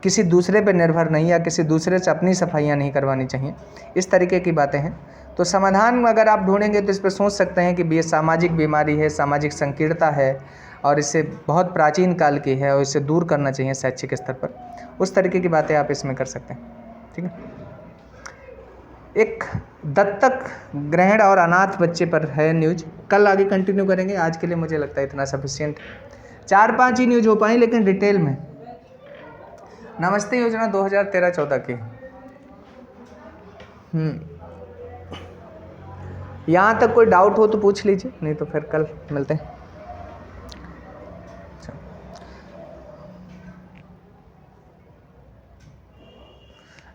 किसी दूसरे पर निर्भर नहीं या किसी दूसरे से अपनी सफाइयाँ नहीं करवानी चाहिए। इस तरीके की बातें हैं। तो समाधान अगर आप ढूंढेंगे तो इस पर सोच सकते हैं कि ये सामाजिक बीमारी है, सामाजिक संकीर्णता है और इससे बहुत प्राचीन काल की है और इसे दूर करना चाहिए शैक्षिक स्तर पर। उस तरीके की बातें आप इसमें कर सकते हैं। ठीक है। एक दत्तक ग्रहण और अनाथ बच्चे पर है न्यूज, कल आगे कंटिन्यू करेंगे। आज के लिए मुझे लगता है इतना सफिशिएंट। 4-5 ही न्यूज हो पाई लेकिन डिटेल में। नमस्ते योजना 2013-14 की। यहाँ तक कोई डाउट हो तो पूछ लीजिए, नहीं तो फिर कल मिलते हैं।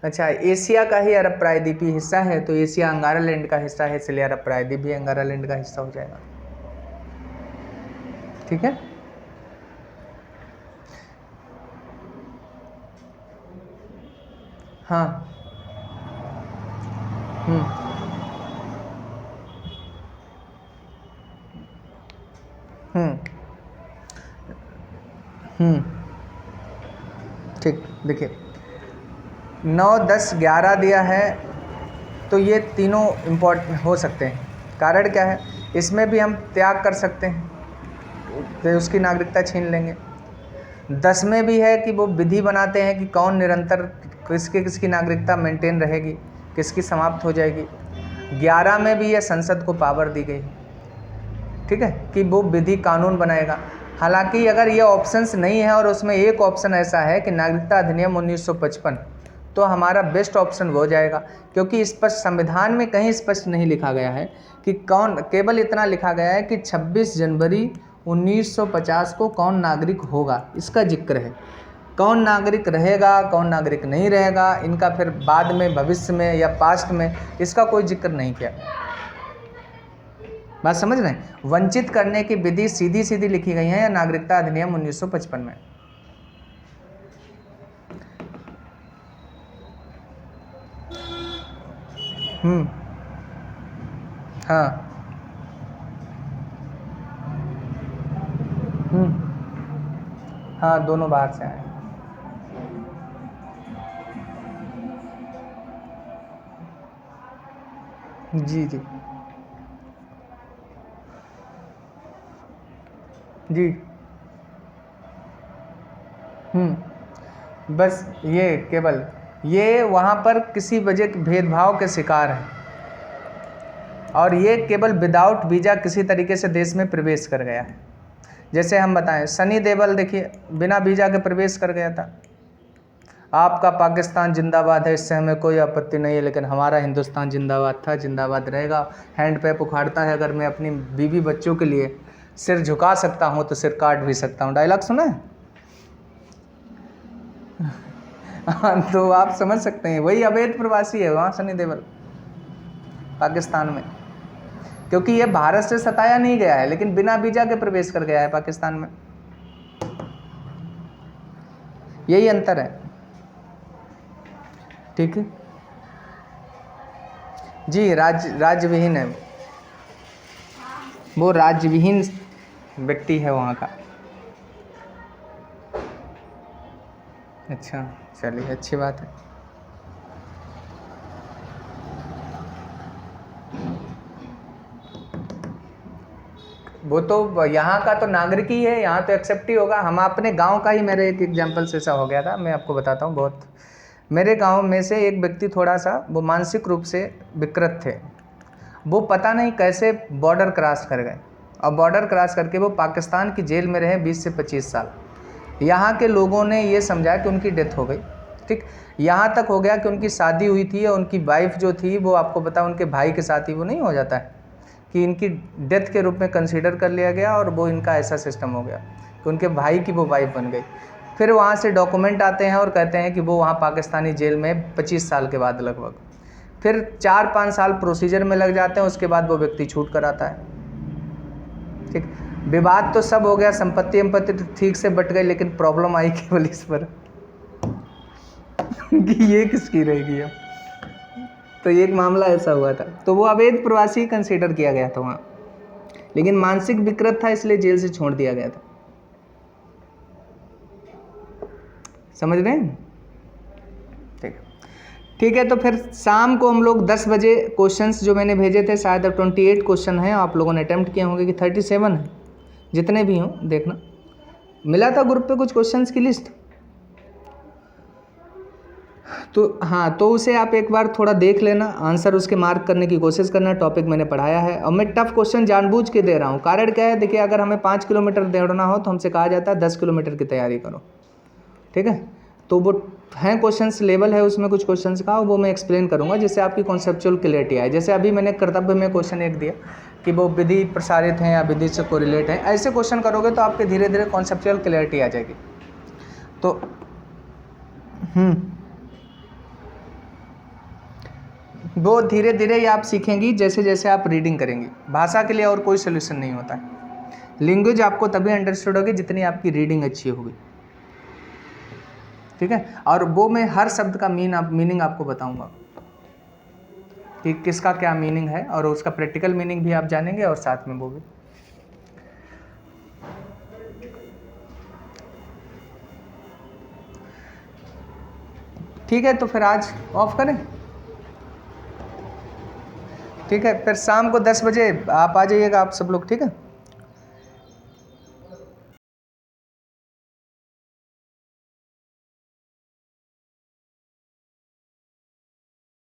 अच्छा, एशिया का ही अरब प्रायद्वीपीय हिस्सा है, तो एशिया अंगारालैंड का हिस्सा है, इसलिए अरब प्रायद्वीप भी अंगारालैंड का हिस्सा हो जाएगा। ठीक है। हाँ। ठीक, देखिए 9, 10, 11 दिया है, तो ये तीनों इम्पोर्टेंट हो सकते हैं। कारण क्या है, इसमें भी हम त्याग कर सकते हैं तो उसकी नागरिकता छीन लेंगे। 10 में भी है कि वो विधि बनाते हैं कि कौन निरंतर किसकी नागरिकता मेंटेन रहेगी, किसकी समाप्त हो जाएगी। 11 में भी यह संसद को पावर दी गई, ठीक है, कि वो विधि कानून बनाएगा। हालांकि अगर ये ऑप्शंस नहीं है और उसमें एक ऑप्शन ऐसा है कि नागरिकता अधिनियम 1955, तो हमारा बेस्ट ऑप्शन वो जाएगा, क्योंकि स्पष्ट संविधान में कहीं स्पष्ट नहीं लिखा गया है कि कौन, केवल इतना लिखा गया है कि 26 जनवरी 1950 को कौन नागरिक होगा, इसका जिक्र है। कौन नागरिक रहेगा, कौन नागरिक नहीं रहेगा, इनका फिर बाद में भविष्य में या पास्ट में इसका कोई जिक्र नहीं किया। बात समझ रहे हैं? वंचित करने की विधि सीधी सीधी लिखी गई है या नागरिकता अधिनियम 1955 में। हाँ। हाँ, दोनों बाहर से आए। जी जी जी। बस ये केवल ये वहाँ पर किसी वजह के भेदभाव के शिकार है और ये केवल विदाउट वीज़ा किसी तरीके से देश में प्रवेश कर गया है। जैसे हम बताएं, सनी देओल देखिए बिना वीज़ा के प्रवेश कर गया था। आपका पाकिस्तान जिंदाबाद है, इससे हमें कोई आपत्ति नहीं है, लेकिन हमारा हिंदुस्तान जिंदाबाद था, जिंदाबाद रहेगा। हैंड पैप उखाड़ता है, अगर मैं अपनी बीवी बच्चों के लिए सिर झुका सकता हूँ तो सिर काट भी सकता हूँ। डायलॉग सुना है? तो आप समझ सकते हैं, वही अवैध प्रवासी है वहाँ सनी देओल पाकिस्तान में, क्योंकि ये भारत से सताया नहीं गया है लेकिन बिना वीज़ा के प्रवेश कर गया है पाकिस्तान में। यही अंतर है। ठीक है जी। राज्यविहीन है वो, राज्यविहीन व्यक्ति है वहाँ का। अच्छा, चलिए अच्छी बात है। वो तो यहाँ का तो नागरिक ही है, यहाँ तो एक्सेप्ट ही होगा। हम अपने गांव का ही, मेरे एक एग्जाम्पल से ऐसा हो गया था, मैं आपको बताता हूँ। बहुत मेरे गांव में से एक व्यक्ति थोड़ा सा वो मानसिक रूप से विकृत थे। वो पता नहीं कैसे बॉर्डर क्रॉस कर गए और बॉर्डर क्रॉस करके वो पाकिस्तान की जेल में रहे 20 से 25 साल। यहाँ के लोगों ने ये समझा कि उनकी डेथ हो गई ठीक, यहाँ तक हो गया कि उनकी शादी हुई थी और उनकी वाइफ जो थी वो आपको पता उनके भाई के साथ ही वो नहीं हो जाता है कि इनकी डेथ के रूप में कंसीडर कर लिया गया और वो इनका ऐसा सिस्टम हो गया कि उनके भाई की वो वाइफ बन गई। फिर वहाँ से डॉक्यूमेंट आते हैं और कहते हैं कि वो वहाँ पाकिस्तानी जेल में 25 साल के बाद लगभग, फिर 4-5 साल प्रोसीजर में लग जाते हैं, उसके बाद वो व्यक्ति छूट कर आता है। ठीक, विवाद तो सब हो गया, संपत्ति तो ठीक से बट गई, लेकिन प्रॉब्लम आई केवल इस पर कि ये किसकी रहेगी अब। तो एक मामला ऐसा हुआ था, तो वो अवैध प्रवासी कंसीडर किया गया था वहाँ, लेकिन मानसिक विकृत था इसलिए जेल से छोड़ दिया गया था। समझ रहे हैं? ठीक है। तो फिर शाम को हम लोग 10 बजे क्वेश्चंस जो मैंने भेजे थे, शायद अब 28 क्वेश्चन हैं, आप लोगों ने अटेम्प्ट किए होंगे कि 37 है, जितने भी हों देखना। मिला था ग्रुप पे कुछ क्वेश्चंस की लिस्ट, तो हाँ, तो उसे आप एक बार थोड़ा देख लेना, आंसर उसके मार्क करने की कोशिश करना। टॉपिक मैंने पढ़ाया है और मैं टफ क्वेश्चन जानबूझ के दे रहा हूँ। कारण क्या है, देखिए अगर हमें 5 किलोमीटर दौड़ना हो तो हमसे कहा जाता है 10 किलोमीटर की तैयारी करो, ठीक है। तो वो हैं क्वेश्चंस, लेवल है उसमें कुछ क्वेश्चंस का, वो मैं एक्सप्लेन करूँगा जिससे आपकी कॉन्सेप्चुअल क्लियरिटी आए। जैसे अभी मैंने कर्तव्य में क्वेश्चन एक दिया कि वो विधि प्रसारित हैं या विधि से कोरिलेट हैं, ऐसे क्वेश्चन करोगे तो आपके धीरे धीरे कॉन्सेप्चुअल क्लियरिटी आ जाएगी। तो वो धीरे धीरे ही आप सीखेंगी जैसे जैसे आप रीडिंग करेंगी। भाषा के लिए और कोई सोल्यूशन नहीं होता है। लैंग्वेज आपको तभी अंडरस्टूड होगी जितनी आपकी रीडिंग अच्छी होगी, ठीक है। और वो मैं हर शब्द का मीनिंग आपको बताऊंगा कि किसका क्या मीनिंग है, और उसका प्रैक्टिकल मीनिंग भी आप जानेंगे और साथ में वो भी। ठीक है, तो फिर आज ऑफ करें। ठीक है, फिर शाम को 10 बजे आप आ जाइएगा, आप सब लोग, ठीक है।